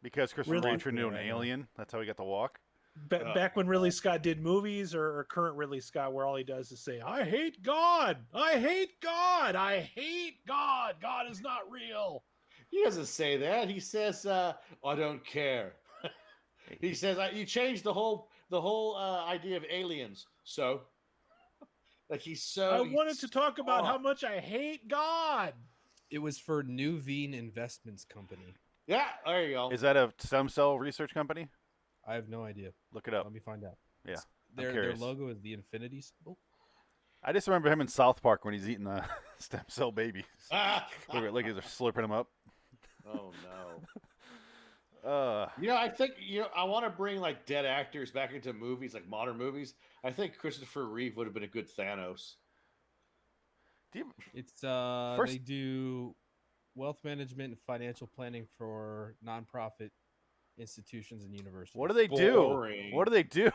S3: Because Christopher
S1: Really?
S3: Reeve turned into an
S4: Yeah, I know.
S3: alien. That's how he got to walk.
S1: Back when Ridley Scott did movies, or current Ridley Scott, where all he does is say, "I hate God, I hate God, I hate God. God is not real."
S2: He doesn't say that. He says, "I don't care." He says, "You changed the whole idea of aliens." So, like he's so.
S1: I wanted to talk about
S2: Oh.
S1: how much I hate God.
S4: It was for New Veen Investments Company.
S2: Yeah, there you go.
S3: Is that a stem cell research company?
S4: I have no idea.
S3: Look it up.
S4: Let me find out.
S3: Yeah,
S4: Their
S3: curious.
S4: logo is the infinity symbol.
S3: I just remember him in South Park when he's eating the stem cell babies.
S2: Ah!
S3: Look, they're slurping them up.
S2: Oh no. I think I want to bring like dead actors back into movies, like modern movies. I think Christopher Reeve would have been a good Thanos.
S4: It's
S3: First-
S4: they do wealth management and financial planning for nonprofit institutions and universities.
S3: What do they
S2: Boring.
S3: do? What do they do?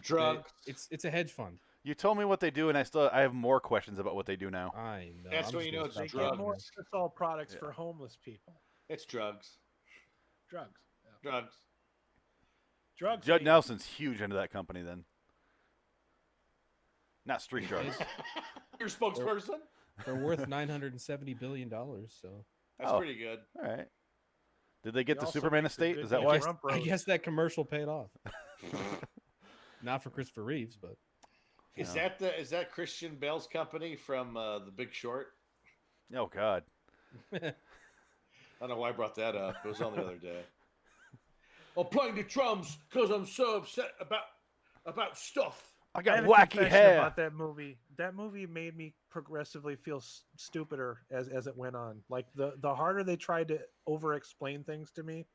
S2: Drugs.
S4: It's a hedge fund.
S3: You told me what they do, and I have more questions about what they do now.
S4: I know.
S2: That's
S4: I'm
S2: when
S4: just
S2: you know
S4: gonna
S2: it's
S4: stop
S1: They
S2: drugs.
S1: get more
S4: talking.
S1: all products
S3: Yeah.
S1: for homeless people.
S2: It's drugs.
S1: Drugs. Yeah.
S2: Drugs.
S1: Drugs.
S3: Judd
S1: man.
S3: Nelson's huge into that company, then. Not street drugs.
S2: Your spokesperson.
S4: They're worth $970 billion. So
S2: That's
S3: Oh.
S2: pretty good.
S3: All right. Did they get
S1: He
S3: the
S1: also
S3: Superman
S1: makes a
S3: estate?
S1: good
S3: Is that
S1: deal.
S3: why?
S1: Trump
S4: I
S1: roast.
S4: guess that commercial paid off. Not for Christopher Reeves, but
S2: Is that Christian Bale's company from The Big Short?
S3: Oh God.
S2: I don't know why I brought that up. It was on the other day. I'm playing the drums because I'm so upset about stuff.
S3: I
S1: I
S3: got
S1: have a
S3: wacky
S1: confession
S3: hair.
S1: about that movie. That movie made me progressively feel stupider as it went on. Like the harder they tried to over explain things to me,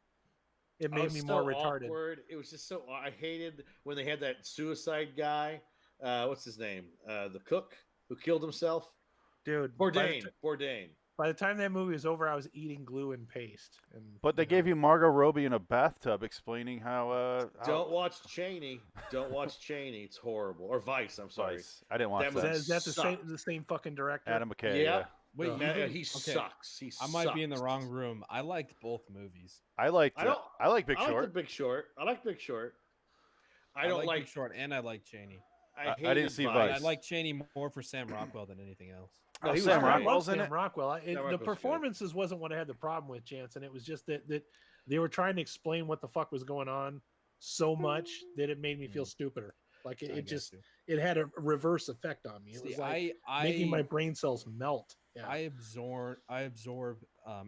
S1: it made me more retarded.
S2: Awkward. It was just so. I hated when they had that suicide guy. What's his name? The cook who killed himself.
S1: Dude,
S2: Bourdain. Bourdain.
S1: by the time that movie was over, I was eating glue and paste. And
S3: But they gave you Margot Robbie in a bathtub explaining how.
S2: Don't watch Cheney. Don't watch Cheney. It's horrible. Or Vice. I'm sorry.
S3: Vice. I didn't watch
S2: That
S3: that.
S1: Is that
S2: sucked.
S1: the same fucking director?
S3: Adam McKay.
S2: Yeah.
S3: Yeah.
S4: Wait, you
S2: Man,
S4: didn't-
S2: he
S4: okay,
S2: sucks. He
S4: I might be in the
S2: sucks.
S4: wrong room. I liked both movies.
S3: I liked.
S2: I don't.
S3: I like Big
S2: I
S3: Short.
S2: like the Big Short. I like Big Short. I don't
S4: like
S2: like.
S4: Big Short, and I like Cheney.
S3: I
S2: hated
S3: didn't see
S4: And
S3: Vice.
S4: I like Cheney more for Sam Rockwell than anything else.
S3: Oh,
S2: he was
S3: Sam
S2: great.
S3: Rockwell's in
S1: Sam
S3: it.
S1: Rockwell.
S2: Sam
S1: The
S2: Rockwell's good.
S1: performances wasn't what I had the problem with, Jansen. It was just that they were trying to explain what the fuck was going on so much that it made me feel stupider. Like
S4: I
S1: it
S4: guess
S1: just
S4: so.
S1: it had a reverse effect on me. It
S4: See,
S1: was like
S4: I
S1: making my brain cells melt. Yeah.
S4: I absorb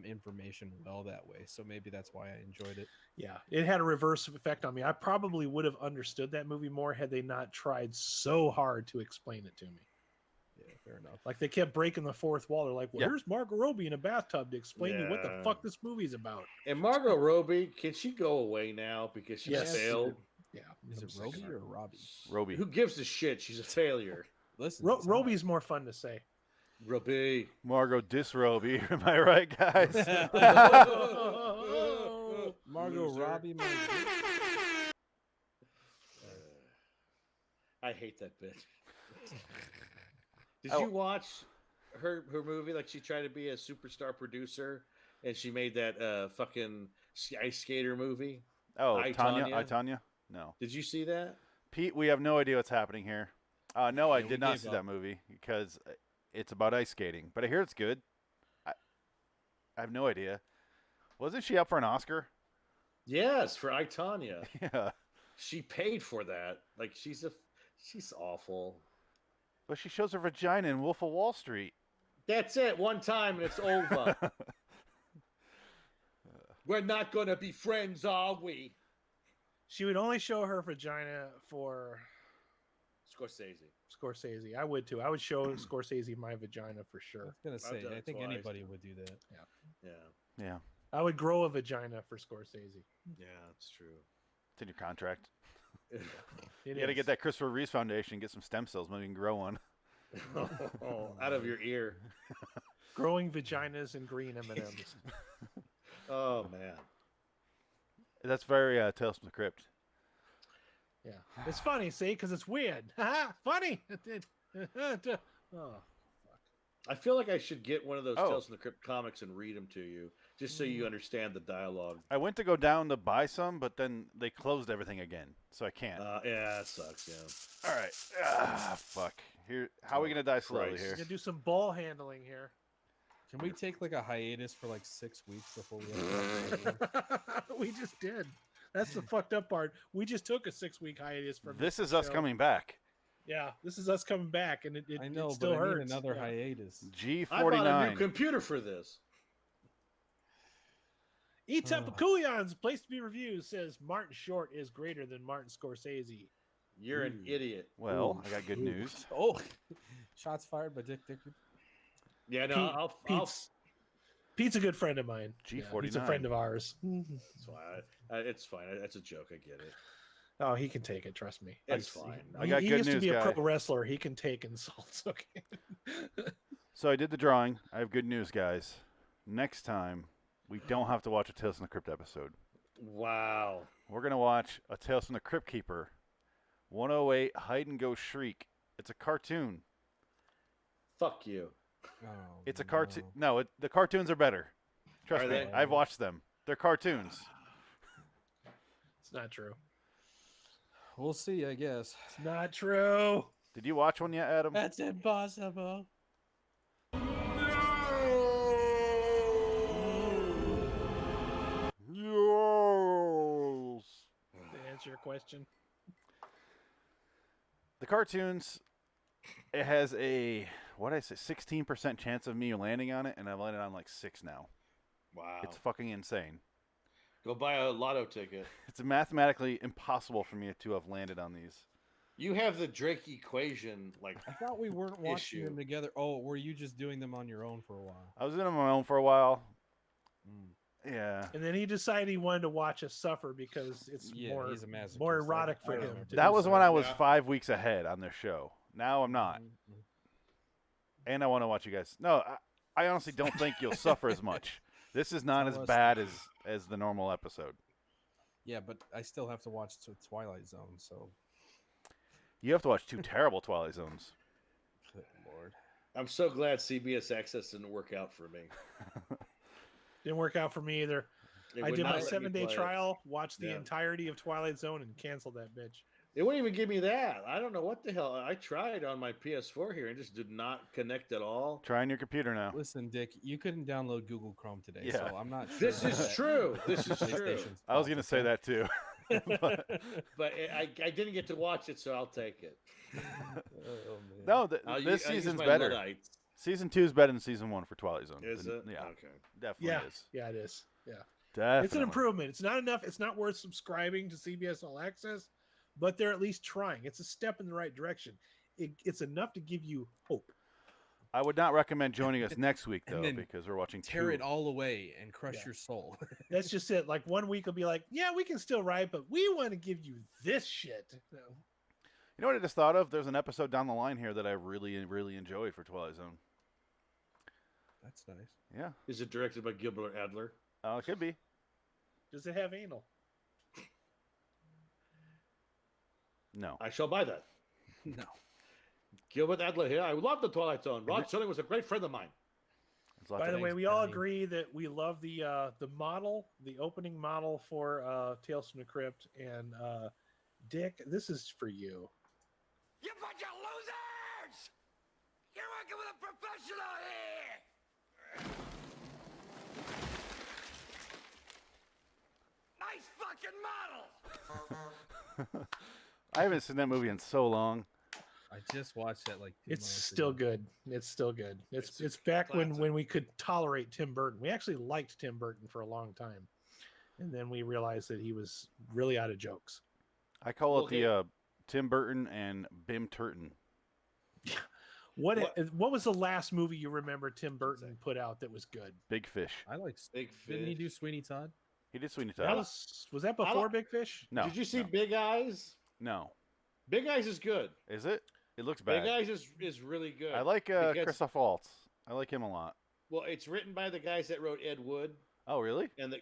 S4: information well that way, so maybe that's why I enjoyed it.
S1: Yeah, it had a reverse effect on me. I probably would have understood that movie more had they not tried so hard to explain it to me.
S4: Yeah, fair enough.
S1: Like they kept breaking the fourth wall. They're like, "Well,
S3: Yeah.
S1: here's Margot Robbie in a bathtub to explain to you what the
S2: Yeah.
S1: fuck this movie's about."
S2: And Margot Robbie, can she go away now because she's
S1: Yes.
S2: failed?
S1: Yeah,
S4: Is
S1: I'm
S4: it
S1: sick of
S4: Roby
S1: her.
S4: or Robbie?
S3: Robbie.
S2: Who gives a shit? She's a failure.
S4: Listen, it's
S1: Robbie's more fun to say.
S2: Robbie.
S3: Margot Disroby. Am I right, guys?
S4: not. Margot
S2: Loser.
S4: Robbie.
S2: I hate that bitch. Did
S3: Oh.
S2: you watch her movie? Like she tried to be a superstar producer, and she made that fucking ice skater movie.
S3: Oh,
S2: I,
S3: Tanya.
S2: Tonya?
S3: I, Tanya. No.
S2: Did you see that?
S3: Pete, we have no idea what's happening here. No, I
S4: Yeah, we
S3: did not
S4: gave
S3: see
S4: up.
S3: that movie because it's about ice skating. But I hear it's good. I have no idea. Wasn't she up for an Oscar?
S2: Yes, for I, Tonya.
S3: Yeah.
S2: She paid for that. Like she's awful.
S3: But she shows her vagina in Wolf of Wall Street.
S2: That's it. One time and it's over. We're not gonna be friends, are we?
S1: She would only show her vagina for
S2: Scorsese.
S1: I would too. I would show Scorsese my vagina for
S4: I
S1: sure.
S4: was gonna say,
S2: done
S4: I
S2: it
S4: think
S2: twice.
S4: anybody would do that.
S2: Yeah.
S3: Yeah.
S1: I would grow a vagina for Scorsese.
S2: Yeah, that's true.
S3: It's in your contract.
S1: It
S3: You got to
S1: is.
S3: get that Christopher Reeves Foundation, get some stem cells, maybe you can grow one.
S2: Out of your ear.
S1: growing vaginas and green M&Ms.
S2: Oh man.
S3: That's very Tales from the Crypt.
S1: Yeah, it's funny, see, because it's weird. Funny. Oh,
S2: I feel like I should get one of those
S3: Oh.
S2: Tales from the Crypt comics and read them to you, just so you understand the dialogue.
S3: I went to go down to buy some, but then they closed everything again, so I can't.
S2: Yeah, that sucks. Yeah.
S3: All right. Fuck. Here, how are we gonna die slowly
S2: Christ.
S3: here?
S1: gonna do some ball handling here.
S4: Can we take like a hiatus for like 6 weeks before we? Have
S1: We just did. That's the fucked up part. We just took a 6-week hiatus from
S3: This is us
S1: show.
S3: coming back.
S1: Yeah, this is us coming back, and it
S4: I know,
S1: it still
S4: but I
S1: hurts.
S4: need another
S1: Yeah.
S4: hiatus.
S2: I bought a new
S3: G49.
S2: computer for this.
S1: Etepicuyans, place to be reviews, says Martin Short is greater than Martin Scorsese.
S2: You're an idiot.
S3: Well, I got good news.
S4: Oh, shots fired by Dick Dicker.
S2: Yeah, no, I'll
S1: Pete's a good friend of mine. Yeah, he's a
S3: G49.
S1: friend of ours.
S2: It's fine. It's fine. That's a joke. I get it.
S1: Oh, he can take it. Trust me.
S2: It's fine.
S3: I got
S1: he
S3: good
S1: used to
S3: news,
S1: be a
S3: guy.
S1: pro wrestler. He can take insults. Okay.
S3: So I did the drawing. I have good news, guys. Next time, we don't have to watch a Tales from the Crypt episode.
S2: Wow.
S3: We're gonna watch a Tales from the Crypt Keeper, 108 Hide and Go Shriek. It's a cartoon.
S2: Fuck you.
S4: Oh,
S3: It's a cartoon. No, the cartoons are better. Trust
S2: Are
S3: me.
S2: they?
S3: I've watched them. They're cartoons.
S1: It's not true.
S4: We'll see, I guess.
S1: It's not true.
S3: Did you watch one yet, Adam?
S4: That's impossible.
S3: Yes.
S1: To answer your question.
S3: The cartoons, it has a, what did I say, 16% chance of me landing on it, and I've landed on like 6 now.
S2: Wow.
S3: It's fucking insane.
S2: Go buy a lotto ticket.
S3: It's mathematically impossible for me to have landed on these.
S2: You have the Drake equation, like
S4: I thought we weren't watching
S2: issue.
S4: them together. Oh, were you just doing them on your own for a while?
S3: I was in on my own for a while.
S4: Mm.
S3: Yeah.
S1: And then he decided he wanted to watch us suffer because it's
S4: Yeah, he's a masochist.
S1: more erotic
S4: I
S1: for him.
S4: remember.
S1: to
S3: That
S1: do
S3: was
S1: so.
S3: when I was
S2: Yeah.
S3: 5 weeks ahead on their show. Now I'm not.
S4: Mhm.
S3: And I want to watch you guys. No, I honestly don't think you'll suffer as much. This is not
S4: Tell
S3: as
S4: us
S3: bad
S4: that.
S3: as the normal episode.
S4: Yeah, but I still have to watch Twilight Zone. So,
S3: You have to watch 2 terrible Twilight Zones.
S4: good lord.
S2: I'm so glad CBS Access didn't work out for me.
S1: Didn't work out for me either.
S2: It
S1: I
S2: would
S1: did
S2: not
S1: my
S2: let me
S1: 7-day
S2: play it.
S1: trial, watched the
S2: Yeah.
S1: entirety of Twilight Zone, and canceled that bitch.
S2: It wouldn't even give me that. I don't know what the hell. I tried on my PS4 here and just did not connect at all.
S3: Try on your computer now.
S4: Listen, Dick, you couldn't download Google Chrome today,
S3: Yeah.
S4: so I'm not sure.
S2: This is
S4: that
S2: true. This is true.
S4: PlayStation's
S3: I was
S4: fault,
S3: going to say
S4: okay?
S3: that too. But-
S2: But I didn't get to watch it, so I'll take it.
S4: Oh, man.
S3: no,
S2: I'll
S3: this
S2: use
S3: season's
S2: my
S3: better.
S2: Luddites.
S3: Season 2 is better than season 1 for Twilight Zone.
S2: Is it?
S3: Yeah,
S2: Okay.
S3: definitely
S1: Yeah,
S3: is.
S1: yeah, it is. Yeah,
S3: Definitely.
S1: it's an improvement. It's not enough. It's not worth subscribing to CBS All Access, but they're at least trying. It's a step in the right direction. It's enough to give you hope.
S3: I would not recommend joining us next week
S4: And
S3: though,
S4: then
S3: because we're watching
S4: Tear
S3: 2.
S4: it all away and crush
S1: Yeah.
S4: your soul.
S1: That's just it. Like 1 week will be like, yeah, we can still write, but we want to give you this shit. No.
S3: You know what I just thought of? There's an episode down the line here that I really, really enjoyed for Twilight Zone.
S4: That's nice.
S3: Yeah,
S2: Is it directed by Gilbert Adler?
S3: it could be.
S1: Does it have anal?
S3: No.
S2: I shall buy that.
S4: No.
S2: Gilbert Adler here. I love the Twilight Zone. Rod Serling was a great friend of mine.
S3: There's lots
S1: By
S3: of
S1: the way,
S4: Thanks,
S1: we all
S4: Penny.
S1: agree that we love the model, the opening model for Tales from the Crypt. And Dick, this is for you.
S6: You bunch of losers! You're working with a professional here! Nice fucking model!
S3: I haven't seen that movie in so long.
S4: I just watched that like 2
S1: It's
S4: months
S1: still
S4: ago.
S1: good. It's still good. It's
S2: It's
S1: back when
S2: classic.
S1: we could tolerate Tim Burton. We actually liked Tim Burton for a long time, and then we realized that he was really out of jokes.
S3: I call it
S2: Okay.
S3: the Tim Burton and Bim Turton.
S1: What was the last movie you remember Tim Burton put out that was good?
S3: Big Fish.
S4: I like.
S2: Big
S4: Didn't he
S2: Fish.
S4: do Sweeney Todd?
S3: He did Sweeney
S1: That
S3: Todd.
S1: was that before Big Fish?
S3: No.
S2: Did you see
S3: no,
S2: Big Eyes?
S3: No.
S2: Big Eyes is good.
S3: Is it? It looks
S2: Big
S3: bad.
S2: Eyes is really good.
S3: I like
S2: because-
S3: Christoph Waltz. I like him a lot.
S2: Well, it's written by the guys that wrote Ed Wood
S3: Oh, really?
S2: and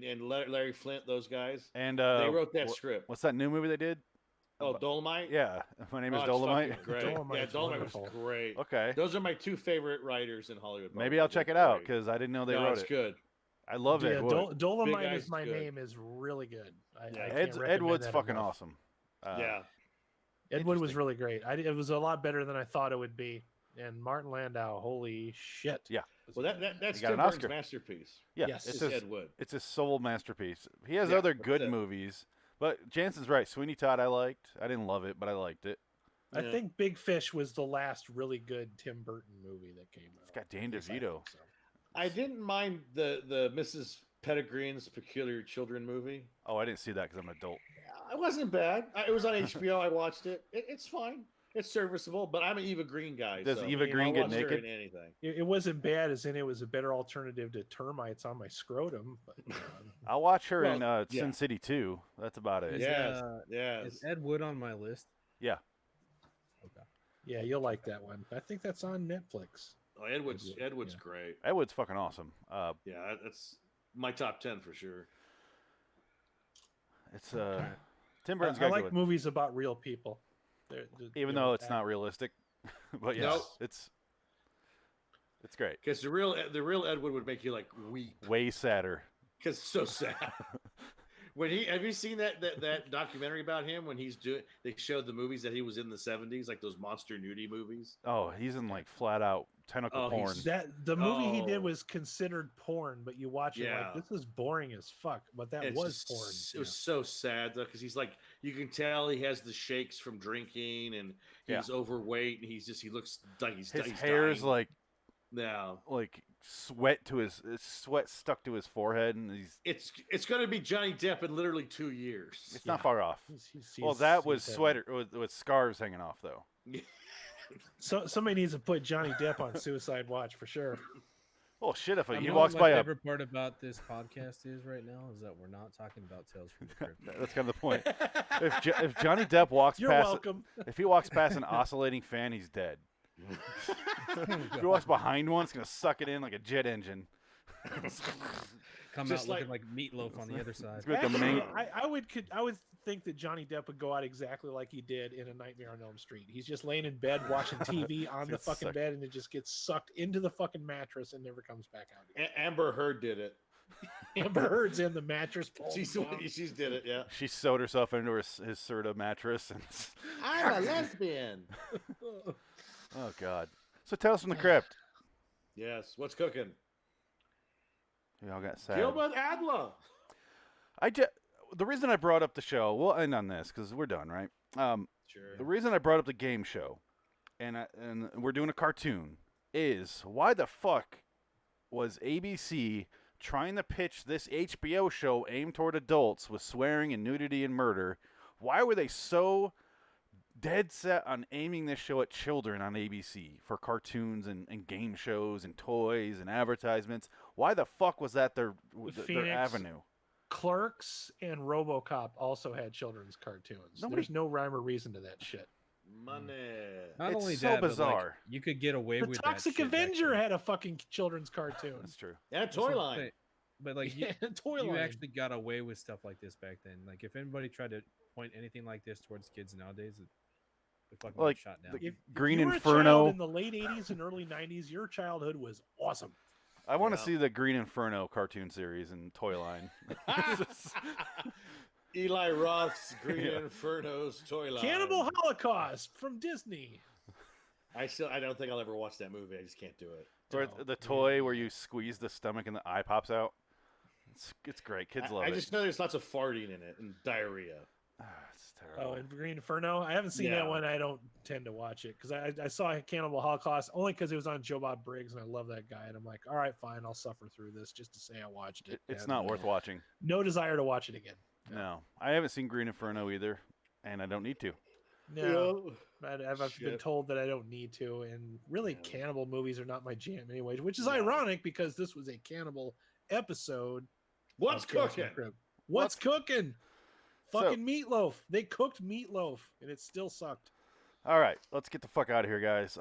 S2: and Larry Flint. Those guys.
S3: And
S2: They wrote that script.
S3: What's that new movie they did?
S2: Oh, Dolomite.
S3: Yeah, my name is
S2: Oh, it's
S3: Dolomite.
S2: fucking Great.
S1: Dolomite's
S2: Yeah, Dolomite was
S1: wonderful.
S2: great.
S3: Okay,
S2: Those are my two favorite writers in Hollywood. by
S3: maybe
S2: the way.
S3: I'll check
S2: They're
S3: it out
S2: great.
S3: because I didn't know they
S2: No,
S3: wrote
S2: it's
S3: it.
S2: good.
S3: I love
S1: Yeah,
S3: Ed Wood.
S1: Dolomite
S2: Big Eyes
S1: is my
S2: good.
S1: name is really good. I
S2: Yeah.
S1: can't
S3: Ed
S1: recommend
S3: Wood's
S1: that
S3: fucking
S1: enough.
S3: awesome.
S2: Yeah.
S1: Ed Wood was
S3: Interesting.
S1: really great. It was a lot better than I thought it would be. And Martin Landau, holy shit!
S3: Yeah.
S2: Well, that's
S3: He got
S2: Tim
S3: an
S2: Burton's
S3: Oscar.
S2: masterpiece.
S3: Yeah,
S1: Yes.
S3: it's
S2: It's
S3: his
S2: Ed Wood.
S3: it's his soul masterpiece. He has
S2: Yeah,
S3: other
S2: that's
S3: good
S2: it.
S3: movies, but Jansen's right. Sweeney Todd I liked. I didn't love it, but I liked it.
S1: I
S2: Yeah.
S1: think Big Fish was the last really good Tim Burton movie that came out.
S3: It's got Dan
S1: At least I
S3: DeVito.
S1: think so.
S2: I didn't mind the Mrs. Pettigreen's Peculiar Children movie.
S3: Oh, I didn't see that because I'm an adult.
S2: It wasn't bad. It was on HBO. I watched it. It's fine. It's serviceable. But I'm an Eva Green guy.
S3: Does
S2: so,
S3: Eva Green
S2: I'll
S3: get
S2: watch her
S3: naked?
S2: in anything?
S1: It wasn't bad, as in it was a better alternative to termites on my scrotum. But
S3: I'll watch her in
S2: Well, yeah.
S3: Sin City 2. That's about it.
S4: Is,
S2: Yes.
S4: uh,
S2: Yes.
S4: Is Ed Wood on my list?
S3: Yeah.
S4: Okay.
S1: yeah, you'll like that one. I think that's on Netflix.
S2: Oh, Edward's
S1: Yeah.
S2: great.
S3: Ed Wood's fucking awesome.
S2: Yeah, that's my top 10 for sure.
S3: It's Tim Burton's
S1: I
S3: got
S1: like
S3: good.
S1: movies about real people.
S3: Even though it's not realistic, but yes,
S2: Nope.
S3: it's great.
S2: Because the real Edward would make you like weep.
S3: Way sadder.
S2: Because it's so sad. Have you seen that documentary about him when they showed the movies that he was in the 70s, like those monster nudie movies?
S3: Oh, he's in like flat out tentacle
S2: Oh,
S3: porn.
S1: The movie he
S2: Oh.
S1: did was considered porn, but you watch it
S2: Yeah.
S1: like this is boring as fuck. But that
S2: It's
S1: was
S2: just-
S1: porn.
S2: It was so sad though, because he's like, you can tell he has the shakes from drinking, and he's overweight, and he looks like he's
S3: His
S2: he's
S3: hair's
S2: dying.
S3: like
S2: no,
S3: like sweat stuck to his forehead, and
S2: It's going to be Johnny Depp in literally 2 years.
S3: it's not far off.
S1: He's-
S3: Well, that
S1: he's
S3: was
S1: heavy.
S3: sweater with scarves hanging off though.
S1: So somebody needs to put Johnny Depp on suicide watch for sure.
S3: Well, shit, if
S4: You
S3: he
S4: know
S3: walks
S4: what
S3: by
S4: my
S3: a
S4: favorite part about this podcast is right now is that we're not talking about Tales from the Crypt.
S3: that's kind of the point. If Johnny Depp walks
S1: You're
S3: past
S1: welcome.
S3: if he walks past an oscillating fan, he's dead. If he walks behind one, it's gonna suck it in like a jet engine.
S4: Come
S2: Just
S4: out looking like meatloaf on the other side.
S3: It's gonna be like a
S1: Actually,
S3: main-
S1: I would think that Johnny Depp would go out exactly like he did in A Nightmare on Elm Street. He's just laying in bed watching TV on the
S3: gets
S1: fucking
S3: sucked.
S1: bed, and it just gets sucked into the fucking mattress and never comes back out again.
S2: Amber Heard did it.
S1: Amber Heard's in the mattress.
S2: She's did it, yeah.
S3: She sewed herself into his Serta mattress, and
S2: I'm a lesbian.
S3: oh god. So Tales from the Crypt.
S2: Yes. What's cooking?
S3: We all got sad.
S2: Gilbert Adler.
S3: The reason I brought up the show, we'll end on this because we're done, right?
S2: Sure.
S3: The reason I brought up the game show, and we're doing a cartoon, is why the fuck was ABC trying to pitch this HBO show aimed toward adults with swearing and nudity and murder? Why were they so dead set on aiming this show at children on ABC for cartoons and game shows and toys and advertisements? Why the fuck was that their
S1: Phoenix.
S3: avenue?
S1: Clerks and RoboCop also had children's cartoons. There's no rhyme or reason to that shit.
S2: Money.
S4: Not
S3: It's
S4: only
S3: so
S4: that, but, like,
S3: bizarre.
S4: you could get away
S1: The
S4: with
S1: Toxic
S4: that shit back
S1: Avenger
S4: then.
S1: had a fucking children's cartoon.
S3: That's true.
S2: And
S4: That's
S2: toy
S4: what I'm
S2: line.
S4: saying. But like you,
S1: Yeah, toy
S4: you
S1: line.
S4: actually got away with stuff like this back then. Like if anybody tried to point anything like this towards kids nowadays, they fucking
S3: Like,
S4: get shot down.
S3: the-
S1: If
S3: Green
S1: you were a
S3: Inferno.
S1: child in the late 80s and early 90s, your childhood was awesome.
S3: I want to
S2: Yeah.
S3: see the Green Inferno cartoon series and toy line.
S2: Eli Roth's Green
S3: Yeah.
S2: Inferno's toy line.
S1: Cannibal Holocaust from Disney.
S2: I don't think I'll ever watch that movie. I just can't do it.
S3: Or the toy where you squeeze the stomach and the eye pops out. It's great. Kids love
S2: I
S3: it.
S2: just know there's lots of farting in it and diarrhea.
S3: It's terrible.
S1: Oh, and Green Inferno. I haven't seen
S2: Yeah.
S1: that one. I don't tend to watch it because I saw Cannibal Holocaust only because it was on Joe Bob Briggs and I love that guy. And I'm like, all right, fine, I'll suffer through this just to say I watched it.
S3: It's
S1: And
S3: not worth watching.
S1: No desire to watch it again.
S3: No, I haven't seen Green Inferno either, and I don't need to.
S1: No, I've been
S2: Shit.
S1: told that I don't need to. And really,
S2: Yeah.
S1: cannibal movies are not my jam anyway, which is
S2: No.
S1: ironic because this was a cannibal episode.
S2: What's
S1: of Tales from the
S2: cooking?
S1: Crypt. What's cooking? Fucking meatloaf. They cooked meatloaf and it still sucked.
S3: All right, let's get the fuck out of here, guys.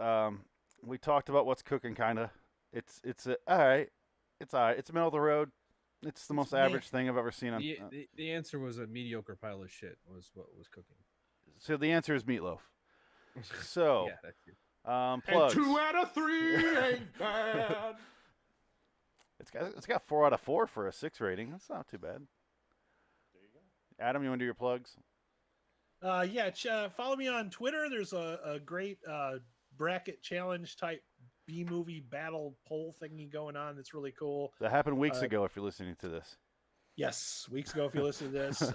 S3: We talked about what's cooking, kind of. It's all right. It's all right. It's middle of the road. It's the most
S1: meh.
S3: average thing I've ever seen on.
S4: The answer was a mediocre pile of shit. Was what was cooking.
S3: So the answer is meatloaf. So,
S4: Yeah, that's it.
S2: And
S3: plugs.
S2: 2 out of 3 ain't bad.
S3: It's got 4 out of 4 for a 6 rating. That's not too bad.
S2: There you go.
S3: Adam, you want to do your plugs?
S1: Follow me on Twitter. There's a great bracket challenge type B movie battle poll thingy going on. That's really cool.
S3: That happened weeks ago. If you're listening to this,
S1: Yes, weeks ago. If you listen to this,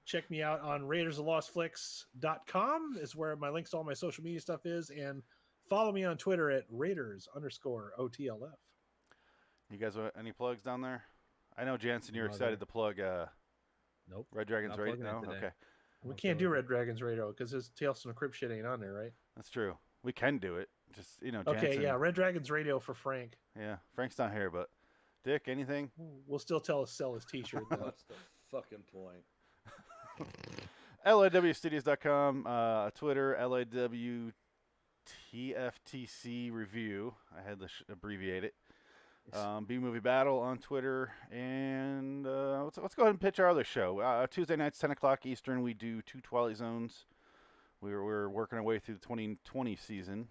S1: check me out on RaidersOfLostFlicks.com is where my links to all my social media stuff is, and follow me on Twitter at Raiders_OTLF.
S3: you guys have any plugs down there? I know Jansen, you're
S4: No,
S3: excited to plug
S4: Nope.
S3: Red Dragons
S4: Not
S3: right
S4: plugging it
S3: now.
S4: today.
S3: Okay,
S1: We can't do Red Dragons Radio because his Tales from the Crypt shit ain't on there, right?
S3: that's true. We can do it. Just Jansen.
S1: Okay, yeah, Red Dragons Radio for Frank.
S3: Yeah, Frank's not here, but Dick, anything?
S1: We'll still sell his T-shirt though.
S2: What's the fucking point?
S3: LIWstudios.com, Twitter, LIWTFTC review. I had to abbreviate it. B Movie Battle on Twitter, and let's go ahead and pitch our other show. Tuesday nights, 10 o'clock Eastern, we do 2 Twilight Zones. We're working our way through the 2020 season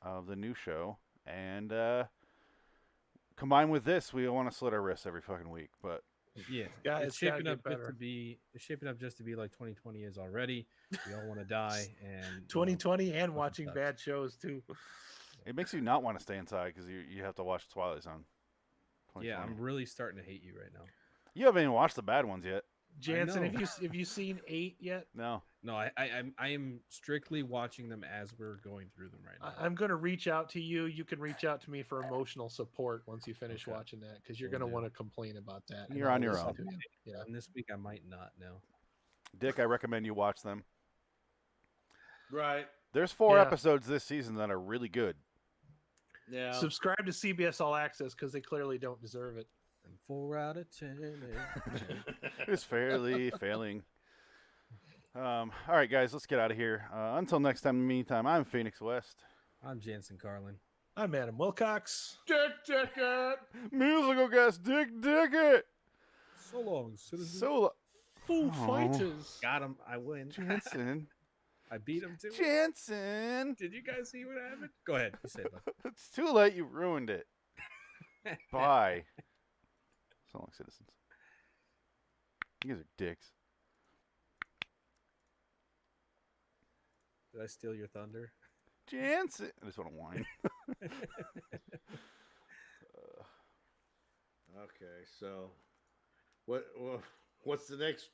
S3: of the new show, and combined with this, we want to slit our wrists every fucking week. But
S4: Yeah,
S1: Yeah,
S4: it's
S1: it's gotta
S4: shaping
S1: get
S4: up just
S1: better.
S4: to be. It's shaping up just to be like 2020 is already. We all want to die, and
S1: 2020 and watching
S4: sucks.
S1: bad shows too.
S3: it makes you not want to stay inside because you have to watch Twilight Zone.
S4: Yeah,
S3: 2020.
S4: I'm really starting to hate you right now.
S3: You haven't even watched the bad ones yet.
S1: Jansen,
S4: know.
S1: have you seen 8 yet?
S3: No.
S4: No, I am strictly watching them as we're going through them right now.
S1: I'm going to reach out to you. You can reach out to me for emotional support once you finish
S4: Okay.
S1: watching that, because you're
S4: Will
S1: going to
S4: do.
S1: want to complain about that. and
S3: You're
S1: I'll
S3: on your
S1: listen
S3: own.
S1: to you. Yeah.
S4: And this week I might not know.
S3: Dick, I recommend you watch them.
S2: Right.
S3: There's 4
S1: Yeah.
S3: episodes this season that are really good.
S2: Yeah.
S1: Subscribe to CBS All Access because they clearly don't deserve it.
S4: And 4 out of 10.
S3: It's fairly failing. All right, guys, let's get out of here. Until next time, in the meantime, I'm Phoenix West.
S4: I'm Jansen Carlin.
S1: I'm Adam Wilcox.
S2: Dick it.
S3: Musical guest, Dick Dickett.
S4: So long, citizen.
S3: So,
S1: Foo
S3: Oh.
S1: Fighters.
S4: Got him. I win.
S3: Jansen.
S4: I beat him too.
S3: Jansen.
S4: Did you guys see what happened? Go ahead. You say it.
S3: It's too late. You ruined it. Bye. So long, citizens. You guys are dicks.
S4: Did I steal your thunder?
S3: Jansen. I just want to whine.
S2: Okay, so what's the next